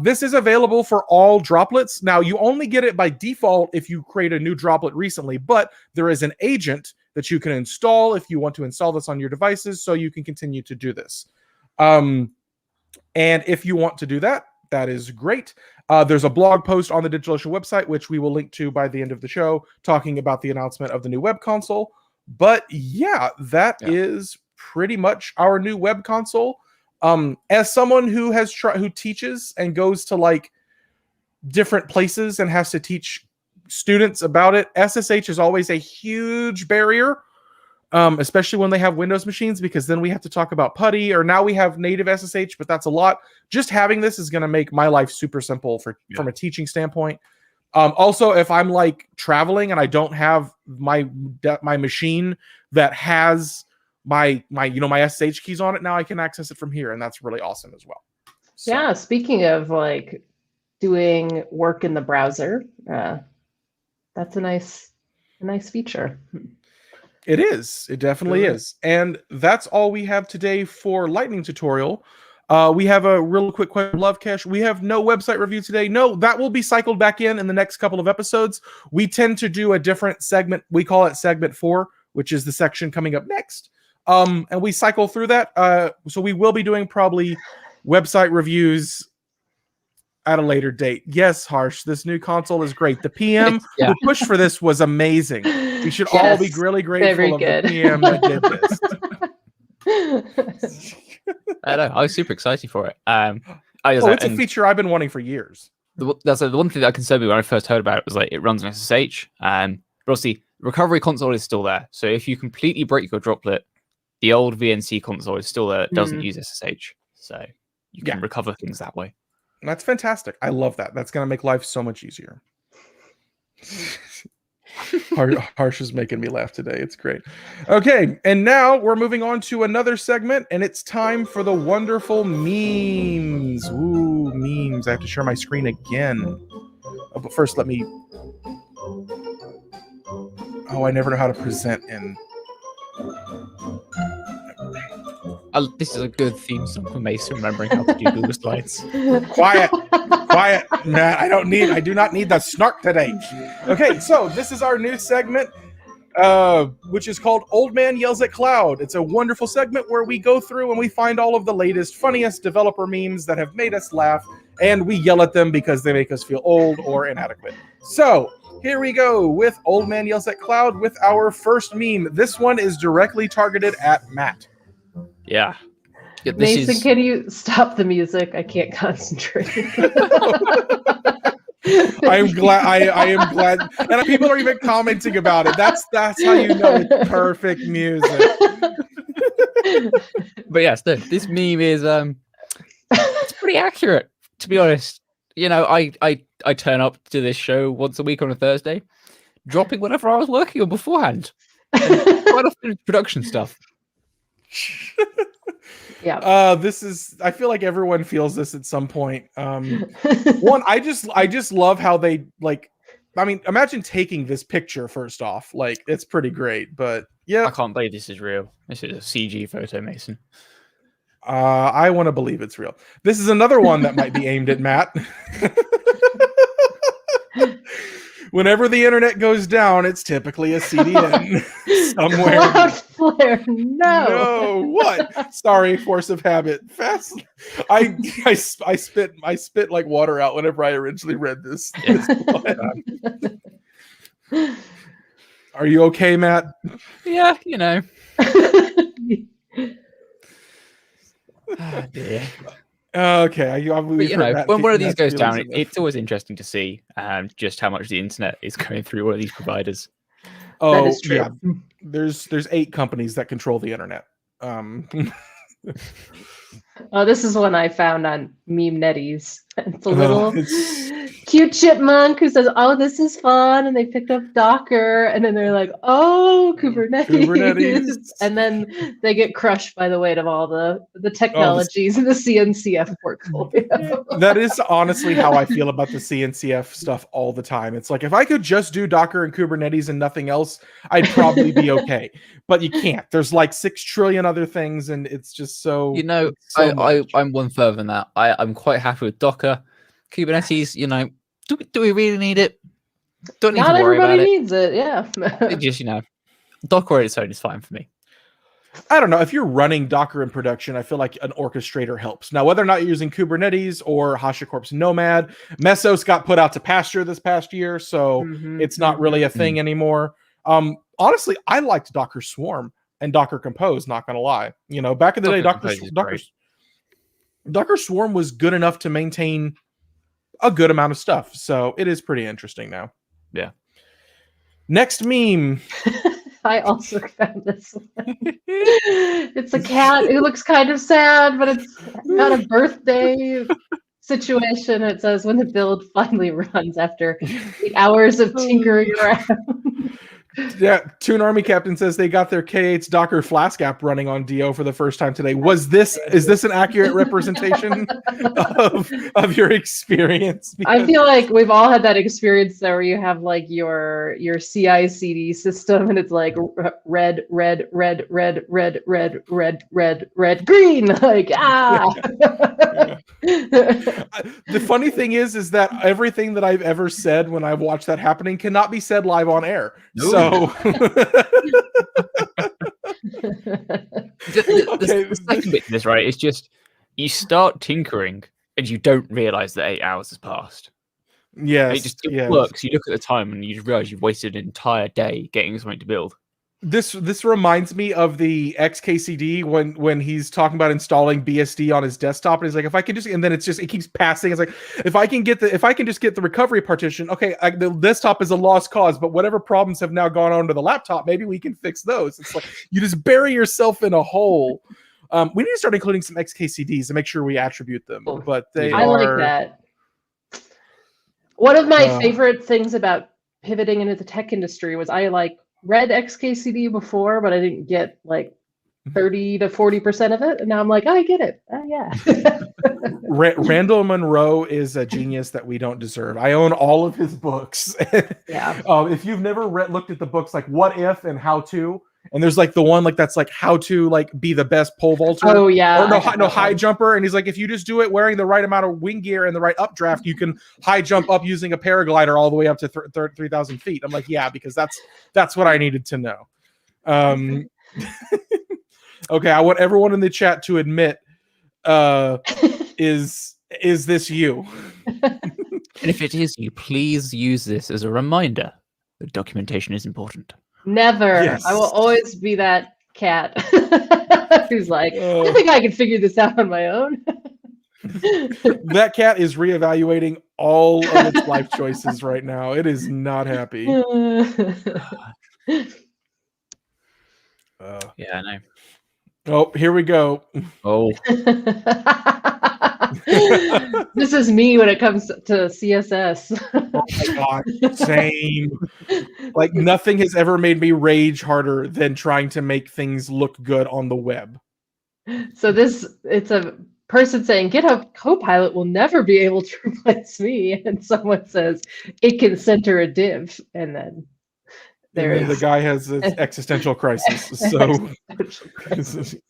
This is available for all droplets. Now, you only get it by default if you create a new droplet recently, but there is an agent that you can install if you want to install this on your devices, so you can continue to do this. And if you want to do that, that is great. There's a blog post on the DigitalOcean website, which we will link to by the end of the show, talking about the announcement of the new web console. But yeah, that is pretty much our new web console. As someone who who teaches and goes to like different places and has to teach students about it, SSH is always a huge barrier, especially when they have Windows machines, because then we have to talk about PuTTY, or now we have native SSH, but that's a lot. Just having this is going to make my life super simple from a teaching standpoint. Also, if I'm like traveling and I don't have my machine that has my SSH keys on it, now I can access it from here, and that's really awesome as well. So. Yeah, speaking of like doing work in the browser, that's a nice feature. It is. It definitely is. And that's all we have today for Lightning tutorial. We have a real quick question, Love Cache. We have no website review today. No, that will be cycled back in the next couple of episodes. We tend to do a different segment. We call it segment 4, which is the section coming up next. And we cycle through that. So we will be doing probably website reviews at a later date. Yes, Harsh, this new console is great. The PM who pushed for this was amazing. We should all be really grateful of the PM that did this. I know. I was super excited for it. It's a feature I've been wanting for years. That's the one thing that concerned me when I first heard about it was like it runs on SSH. But obviously, recovery console is still there. So if you completely break your droplet, the old VNC console is still there. It doesn't use SSH. So you can recover things that way. That's fantastic. I love that. That's going to make life so much easier. Harsh is making me laugh today. It's great. Okay, and now we're moving on to another segment, and it's time for the wonderful memes. Ooh, memes. I have to share my screen again. Oh, but first, let me... Oh, I never know how to present in... This is a good theme song for Mason, remembering how to do Google Slides. Quiet. Nah, I do not need the snark today. Okay, so this is our new segment, which is called Old Man Yells at Cloud. It's a wonderful segment where we go through and we find all of the latest, funniest developer memes that have made us laugh, and we yell at them because they make us feel old or inadequate. So, Here we go with Old Man Yells at Cloud with our first meme. This one is directly targeted at Matt. Yeah. Mason, can you stop the music? I can't concentrate. I am glad, and people are even commenting about it. That's how you know it's perfect music. But yes, this meme is it's pretty accurate, to be honest. You know, I turn up to this show once a week on a Thursday, dropping whatever I was working on beforehand. Quite often production stuff. Yeah. I feel like everyone feels this at some point. One, I just love how they imagine taking this picture first off. Like, it's pretty great, but yeah. I can't believe this is real. This is a CG photo, Mason. I want to believe it's real. This is another one that might be aimed at Matt. Whenever the internet goes down, it's typically a CDN somewhere. Cloudflare, no. What? Sorry, force of habit. Fast. I spit like water out whenever I originally read this one. Are you okay, Matt? Yeah, you know. Oh, dear. Okay, but, you know, when one of these goes down, it's always interesting to see just how much the internet is going through one of these providers. Oh, that is true. Yeah. There's 8 companies that control the internet. Oh, this is one I found on Meme Netties. It's a little cute chipmunk who says, "Oh, this is fun," and they picked up Docker, and then they're like, "Oh, Kubernetes," and then they get crushed by the weight of all the technologies in the CNCF portfolio. That is honestly how I feel about the CNCF stuff all the time. It's like, if I could just do Docker and Kubernetes and nothing else, I'd probably be okay. But you can't. There's like 6 trillion other things, and it's just so. You know, I'm one further than that. I'm quite happy with Docker. Kubernetes, you know, do we really need it? Don't need to worry about it. Not everybody needs it, yeah. It just, you know, Docker on its own is fine for me. I don't know. If you're running Docker in production, I feel like an orchestrator helps. Now, whether or not you're using Kubernetes or HashiCorp's Nomad, Mesos got put out to pasture this past year, so it's not really a thing anymore. Honestly, I liked Docker Swarm and Docker Compose, not going to lie. You know, back in the day, Docker Swarm was good enough to maintain a good amount of stuff. So it is pretty interesting now. Yeah. Next meme. I also found this one. It's a cat who looks kind of sad, but it's got a birthday situation. It says, when the build finally runs after 8 hours of tinkering around. Yeah, Toon Army Captain says they got their K8's Docker Flask app running on DO for the first time today. Is this an accurate representation of your experience? I feel like we've all had that experience there where you have like your CI/CD system and it's like red, red, red, red, red, red, red, red, red, green. Like Yeah. The funny thing is that everything that I've ever said when I've watched that happening cannot be said live on air. No. So the second bit of this, right, is just you start tinkering and you don't realize that 8 hours has passed. Yes, it works. You look at the time and you just realize you've wasted an entire day getting something to build. This reminds me of the XKCD when he's talking about installing BSD on his desktop, and he's like, if I can just, and then it keeps passing. It's like, if I can just get the recovery partition, okay, the desktop is a lost cause, but whatever problems have now gone on to the laptop, maybe we can fix those. It's like you just bury yourself in a hole. We need to start including some XKCDs and make sure we attribute them. But I like that. One of my favorite things about pivoting into the tech industry was I read XKCD before, but I didn't get like 30 to 40% of it. And now I'm like, I get it. Yeah. Randall Munroe is a genius that we don't deserve. I own all of his books. Yeah. If you've never looked at the books like What If and How To, and there's like the one like that's like how to like be the best pole vaulter. Oh yeah. Or no high jumper. And he's like, if you just do it wearing the right amount of wing gear and the right updraft, you can high jump up using a paraglider all the way up to 3,000 feet. I'm like, yeah, because that's what I needed to know. Okay, I want everyone in the chat to admit is Is this you? And if it is you, please use this as a reminder that documentation is important. Never. Yes. I will always be that cat who's like, Oh. I think I can figure this out on my own. That cat is reevaluating all of its life choices right now. It is not happy. Yeah, I know. Oh, here we go. Oh, This is me when it comes to CSS. Oh my god, same. Like nothing has ever made me rage harder than trying to make things look good on the web. So it's a person saying GitHub Copilot will never be able to replace me, and someone says it can center a div, and then there And then is the guy has an existential crisis. So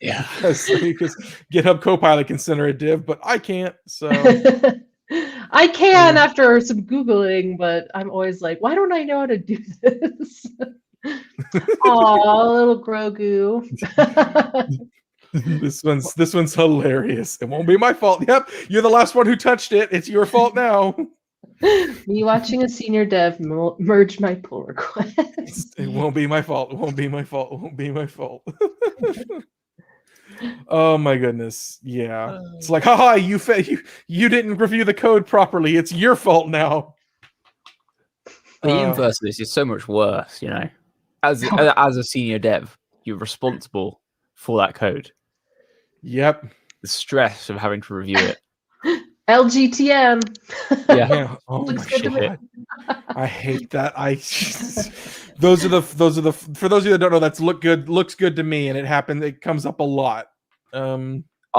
yeah. because GitHub Copilot can center a div, but I can't. So I can after some Googling, but I'm always like, why don't I know how to do this? Aw, little Grogu. this one's hilarious. It won't be my fault. Yep, you're the last one who touched it. It's your fault now. Me watching a senior dev merge my pull request. It won't be my fault. It won't be my fault. It won't be my fault. Oh my goodness. Yeah. It's like, haha, you didn't review the code properly. It's your fault now. The inverse of this is so much worse, you know. As a senior dev, you're responsible for that code. Yep. The stress of having to review it. LGTM. Yeah. Oh my Looks good to me. god. I hate that. Those are the for those of you that don't know, that's looks good to me, and it comes up a lot. Nowadays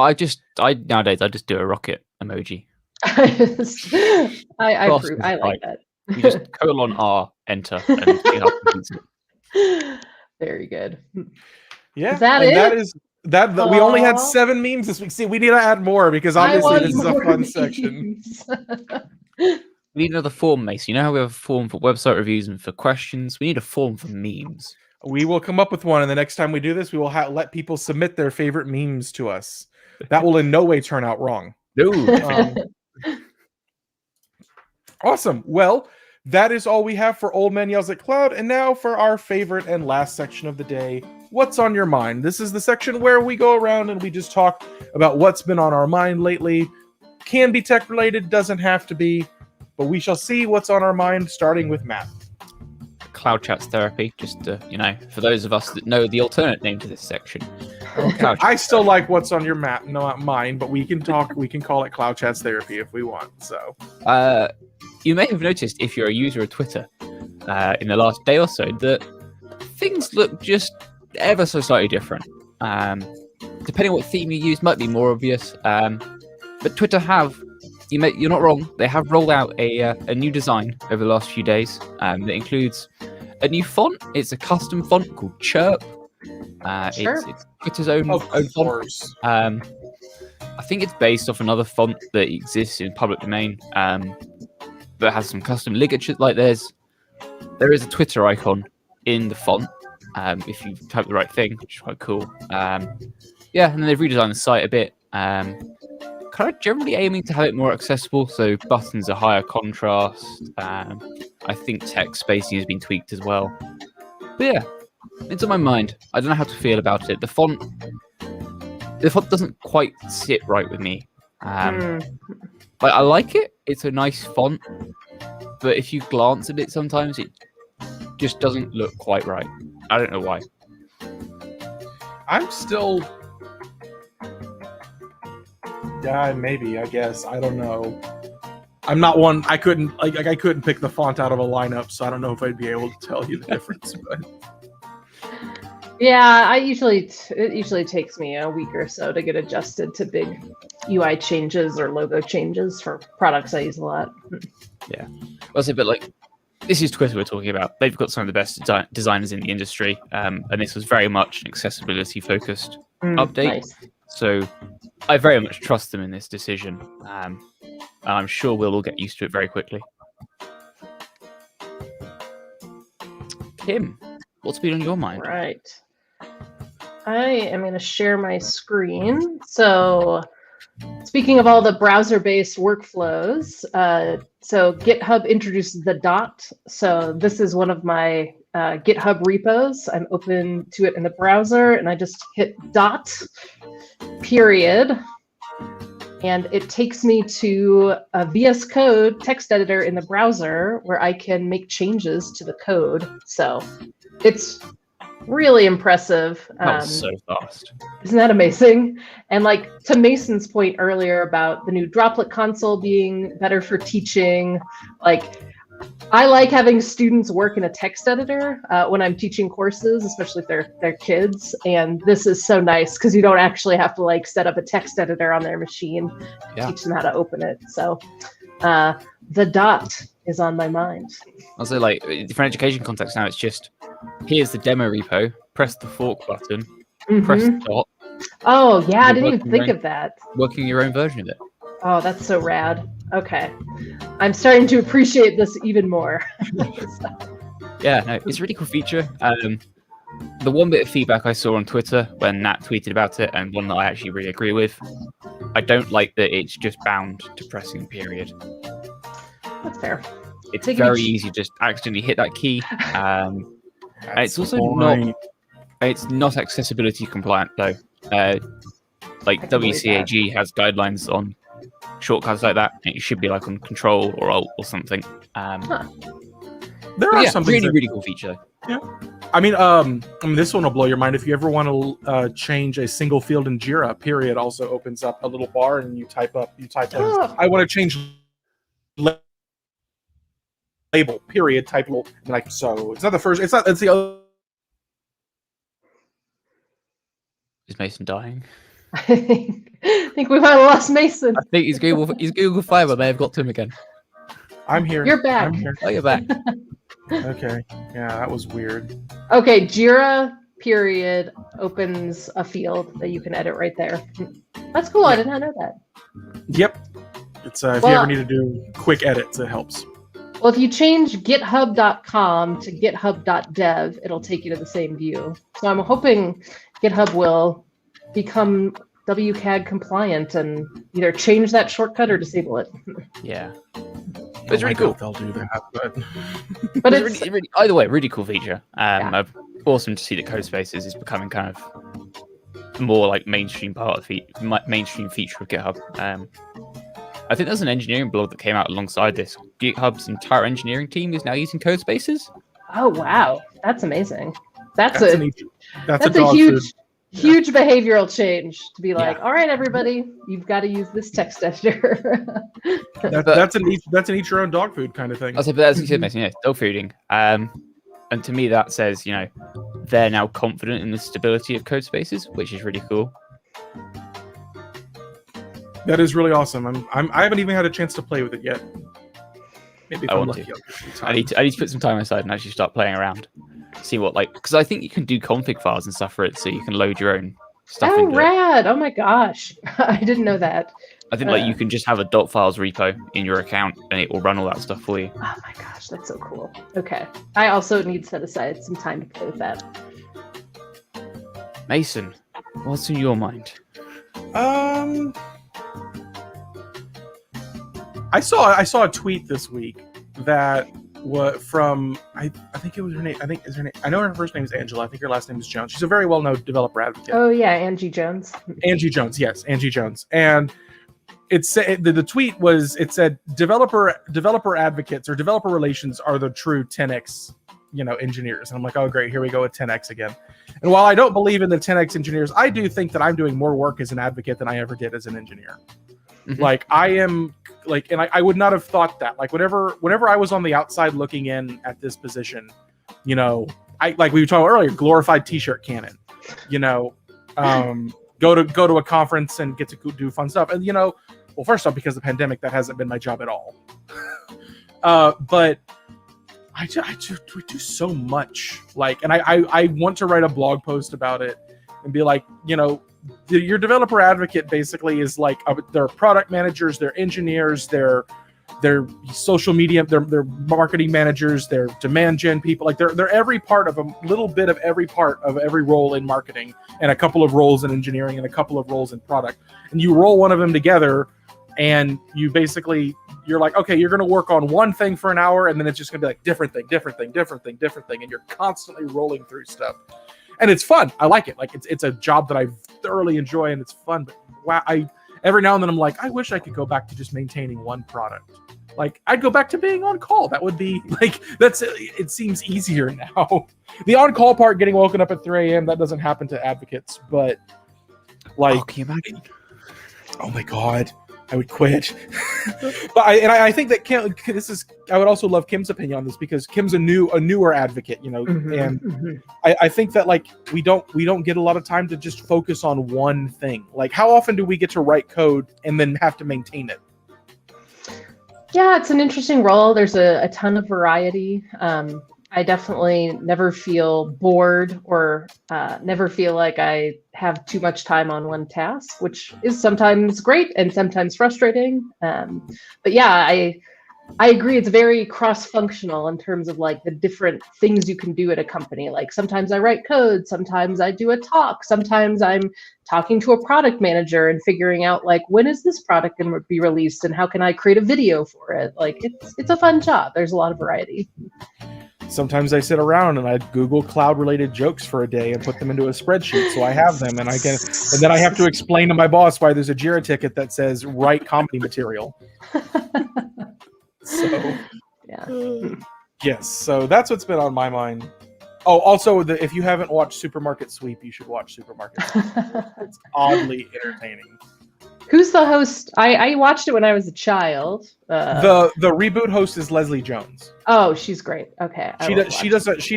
I just do a rocket emoji. I approve. I like that. You just :R, enter, and GitHub completes it. Very good. Yeah. Is that and it? That is that we only had Aw. 7 memes this week. See, we need to add more because obviously this is a fun section. We need another form, Mace. You know how we have a form for website reviews and for questions? We need a form for memes. We will come up with one, and the next time we do this, we will let people submit their favorite memes to us. That will in no way turn out wrong. No. Awesome. Well, that is all we have for Old Man Yells at Cloud, and now for our favorite and last section of the day, What's on Your Mind? This is the section where we go around and we just talk about what's been on our mind lately. Can be tech related, doesn't have to be, but we shall see what's on our mind, starting with Matt. Cloud Chats Therapy, just for those of us that know the alternate name to this section. I still like what's on your map, not mine, but we can call it Cloud Chats Therapy if we want. So you may have noticed, if you're a user of Twitter, in the last day or so, that things look just ever so slightly different. Depending on what theme you use, might be more obvious. But Twitter you're not wrong. They have rolled out a new design over the last few days that includes a new font. It's a custom font called Chirp. It's Twitter's own font. I think it's based off another font that exists in public domain, that has some custom ligatures. Like there is a Twitter icon in the font, if you type the right thing, which is quite cool. And then they've redesigned the site a bit. Kind of generally aiming to have it more accessible, so buttons are higher contrast. I think text spacing has been tweaked as well. But yeah, it's on my mind. I don't know how to feel about it. The font doesn't quite sit right with me. But I like it. It's a nice font, but if you glance at it, sometimes it just doesn't look quite right. I don't know why. I'm still. Yeah, maybe. I guess I don't know. I'm not one. I couldn't pick the font out of a lineup, so I don't know if I'd be able to tell you the difference. But yeah, it usually takes me a week or so to get adjusted to big UI changes or logo changes for products I use a lot. Yeah, also, but like this is Twitter we're talking about. They've got some of the best designers in the industry, and this was very much an accessibility focused update. Nice. So I very much trust them in this decision. I'm sure we'll all get used to it very quickly. Kim, what's been on your mind? Right. I am going to share my screen. So Speaking of all the browser-based workflows, so GitHub introduces the dot. So this is one of my GitHub repos. I'm open to it in the browser, and I just hit dot, period, and it takes me to a VS Code text editor in the browser where I can make changes to the code. So it's really impressive. That was so fast. Isn't that amazing? And like to Mason's point earlier about the new Droplet Console being better for teaching, like I like having students work in a text editor when I'm teaching courses, especially if they're kids. And this is so nice because you don't actually have to like set up a text editor on their machine to teach them how to open it. So the dot is on my mind. Also, like for an education context now, it's just here's the demo repo. Press the fork button. Press the dot. Oh yeah, I didn't even think of that. Working your own version of it. Oh, that's so rad. Okay, I'm starting to appreciate this even more. Yeah, no, it's a really cool feature. The one bit of feedback I saw on Twitter when Nat tweeted about it, and one that I actually really agree with, I don't like that it's just bound to pressing period. That's fair. It's very easy to just accidentally hit that key. And it's also not accessibility compliant though. Like WCAG has guidelines on shortcuts like that. It should be like on Control or Alt or something. There are some really cool feature. Yeah, I mean, this one will blow your mind. If you ever want to change a single field in Jira, period also opens up a little bar, and you type in, I want to change label, period, type label. Like, so it's not the first. It's the other. Is Mason dying? I think we might have lost Mason. I think his Google Fiber may have got to him again. I'm here. You're back. I'm here. Oh, you're back. Okay. Yeah, that was weird. Okay, Jira period opens a field that you can edit right there. That's cool. I did not know that. Yep. It's if you ever need to do quick edits, it helps. Well, if you change github.com to github.dev, it'll take you to the same view. So I'm hoping GitHub will become WCAG compliant and either change that shortcut or disable it. Yeah. But it's really cool. They'll do that, but it's really, either way, really cool feature. Awesome to see that CodeSpaces is becoming kind of more like mainstream part of mainstream feature of GitHub. I think there's an engineering blog that came out alongside this. GitHub's entire engineering team is now using CodeSpaces. Oh wow, that's amazing. That's a huge behavioral change to be like, all right, everybody, you've got to use this text editor. that's an eat your own dog food kind of thing. I'll say, but that's what you said, Mason, dog fooding. And to me, that says, they're now confident in the stability of CodeSpaces, which is really cool. That is really awesome. I haven't even had a chance to play with it yet. Maybe if I'm lucky. I need to put some time aside and actually start playing around. See what because I think you can do config files and stuff for it, so you can load your own stuff. Oh, rad! Oh my gosh, I didn't know that. I think you can just have a .files repo in your account and it will run all that stuff for you. Oh my gosh, that's so cool. Okay, I also need to set aside some time to play with that. Mason, what's in your mind? I saw a tweet this week that from I think it was her name. I know her first name is Angela. I think her last name is Jones. She's a very well-known developer advocate. Oh yeah, Angie Jones. Angie Jones, yes, Angie Jones. And it said the tweet said developer advocates or developer relations are the true 10x engineers. And I'm like, oh great, here we go with 10x again. And while I don't believe in the 10x engineers, I do think that I'm doing more work as an advocate than I ever did as an engineer. Mm-hmm. Like I am. And I would not have thought that. Like whenever I was on the outside looking in at this position, I like we were talking earlier, glorified t-shirt cannon. Go to a conference and get to do fun stuff. And well, first off, because of the pandemic, that hasn't been my job at all. But I do so much. And I want to write a blog post about it and be like, your developer advocate basically is like they're product managers, they're engineers, they're They're social media, they're marketing managers, they're demand gen people. Like they're every part of a little bit of every part of every role in marketing, and a couple of roles in engineering, and a couple of roles in product. And you roll one of them together, and you're like, okay, you're going to work on one thing for an hour, and then it's just going to be like different thing, and you're constantly rolling through stuff. And it's fun. I like it. Like it's a job that I thoroughly enjoy, and it's fun. But wow, every now and then I'm like, I wish I could go back to just maintaining one product. Like I'd go back to being on call. That would be like, it seems easier now. The on call part, getting woken up at 3 a.m., that doesn't happen to advocates, but like, can you imagine? Oh my God, I would quit. But I think that Kim, I would also love Kim's opinion on this, because Kim's a newer advocate, and I think that like we don't get a lot of time to just focus on one thing. Like how often do we get to write code and then have to maintain it? Yeah, it's an interesting role. There's a ton of variety. I definitely never feel bored or never feel like I have too much time on one task, which is sometimes great and sometimes frustrating. But yeah, I agree. It's very cross-functional in terms of like the different things you can do at a company. Like sometimes I write code, sometimes I do a talk, sometimes I'm talking to a product manager and figuring out like, when is this product going to be released and how can I create a video for it? Like it's a fun job. There's a lot of variety. Sometimes I sit around and I Google cloud-related jokes for a day and put them into a spreadsheet so I have them, and then I have to explain to my boss why there's a Jira ticket that says write comedy material. So yeah. Yes, so that's what's been on my mind. Oh, also, if you haven't watched Supermarket Sweep, you should watch Supermarket Sweep. It's oddly entertaining. Who's the host? I watched it when I was a child. The reboot host is Leslie Jones. Oh, she's great. Okay. She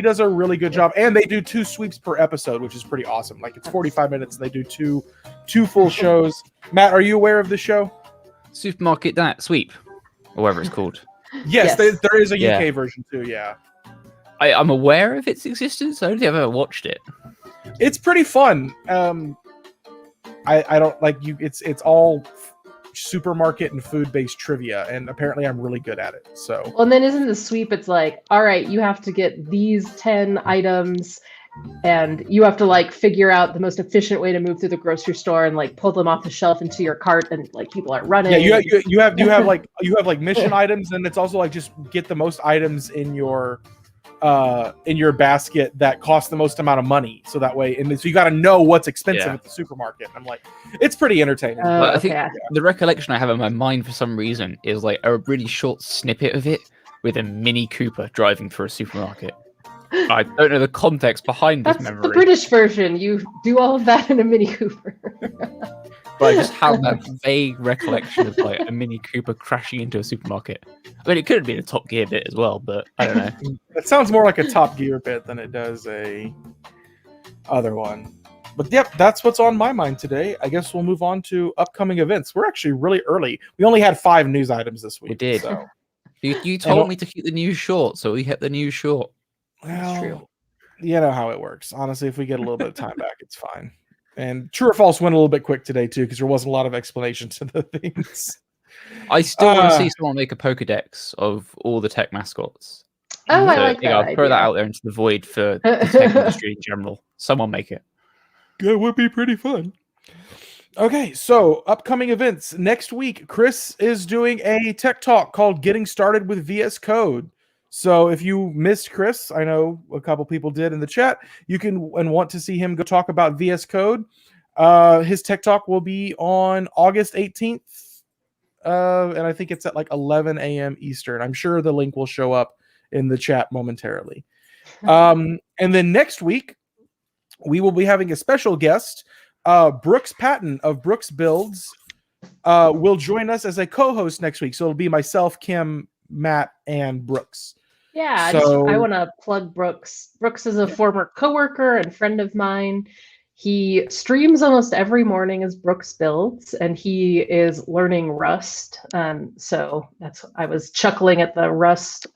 does a really good job, and they do 2 sweeps per episode, which is pretty awesome. Like it's 45 minutes, and they do two full shows. Matt, are you aware of this show? Supermarket Sweep, or whatever it's called. Yes. There is a Yeah. UK version too. Yeah, I'm aware of its existence. I don't think I've ever watched it. it's pretty fun. I don't like you. It's all supermarket and food based trivia, and apparently I'm really good at it. So Well, and then isn't the sweep? It's like, all right, you have to get these 10 items, and you have to like figure out the most efficient way to move through the grocery store and like pull them off the shelf into your cart, and like people are running. yeah, you have like mission items, and it's also like just get the most items in your basket that cost the most amount of money, so that way, and so you got to know what's expensive at the supermarket. I'm like, it's pretty entertaining. I think the recollection I have in my mind for some reason is like a really short snippet of it with a Mini Cooper driving through a supermarket. I don't know the context behind this That's memory. the British version. You do all of that in a Mini Cooper. But I just have that vague recollection of like a Mini Cooper crashing into a supermarket. I mean, it could have been a Top Gear bit as well, but I don't know. It sounds more like a Top Gear bit than it does a other one. But yep, that's what's on my mind today. I guess we'll move on to upcoming events. We're actually really early. We only had 5 news items this week. We did. So. You told me to keep the news short, so we kept the news short. Well, true. You know how it works. Honestly, if we get a little bit of time back, it's fine. And true or false went a little bit quick today too, because there wasn't a lot of explanation to the things. I still want to see someone make a Pokedex of all the tech mascots. Oh, I So, like that. I'll throw that out there into the void for the tech industry in general. Someone make it. It would be pretty fun. Okay, so upcoming events. Next week, Chris is doing a tech talk called Getting Started with VS Code. So if you missed Chris, I know a couple people did in the chat, you can and want to see him go talk about VS Code. His tech talk will be on August 18th. And I think it's at like 11 a.m. Eastern. I'm sure the link will show up in the chat momentarily. And then next week, we will be having a special guest. Brooks Patton of Brooks Builds will join us as a co-host next week. So it'll be myself, Kim, Matt, and Brooks. Yeah, So- I want to plug Brooks. Brooks is a former coworker and friend of mine. He streams almost every morning as Brooks Builds, and he is learning Rust. So I was chuckling at the Rust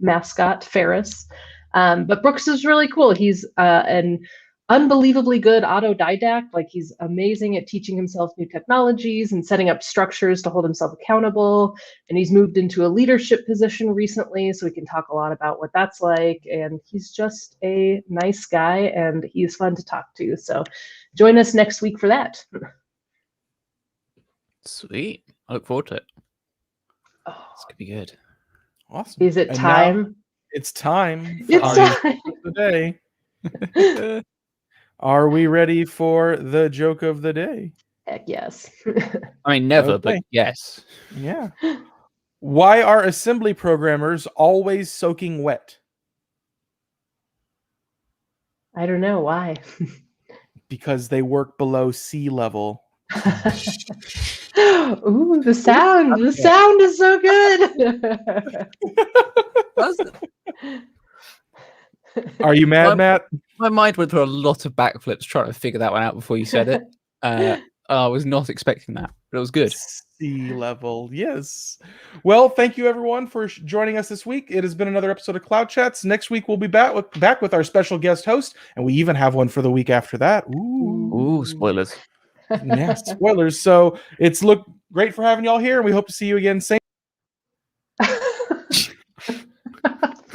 mascot, Ferris. But Brooks is really cool. He's an unbelievably good autodidact. Like, he's amazing at teaching himself new technologies and setting up structures to hold himself accountable. And he's moved into a leadership position recently, so we can talk a lot about what that's like. And he's just a nice guy, and he's fun to talk to. So join us next week for that. Sweet. I look forward to it. Oh, This could be good. Awesome. is it And time? now it's time for It's our time. joke of the day. Are we ready for the joke of the day? Heck yes. I mean, never, Okay. but yes. Yeah. Why are assembly programmers always soaking wet? I don't know why. Because they work below sea level. Ooh, the sound is so good. Are you mad, Matt? My mind went through a lot of backflips trying to figure that one out before you said it. I was not expecting that, but it was good. Sea level, yes. Well, thank you everyone for joining us this week. It has been another episode of Cloud Chats. Next week we'll be back with our special guest host, and we even have one for the week after that. Ooh, spoilers. Yeah, spoilers. So it's looked great for having y'all here, and we hope to see you again. Same.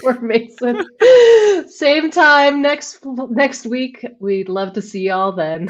Poor Mason. Same time next week. We'd love to see y'all then.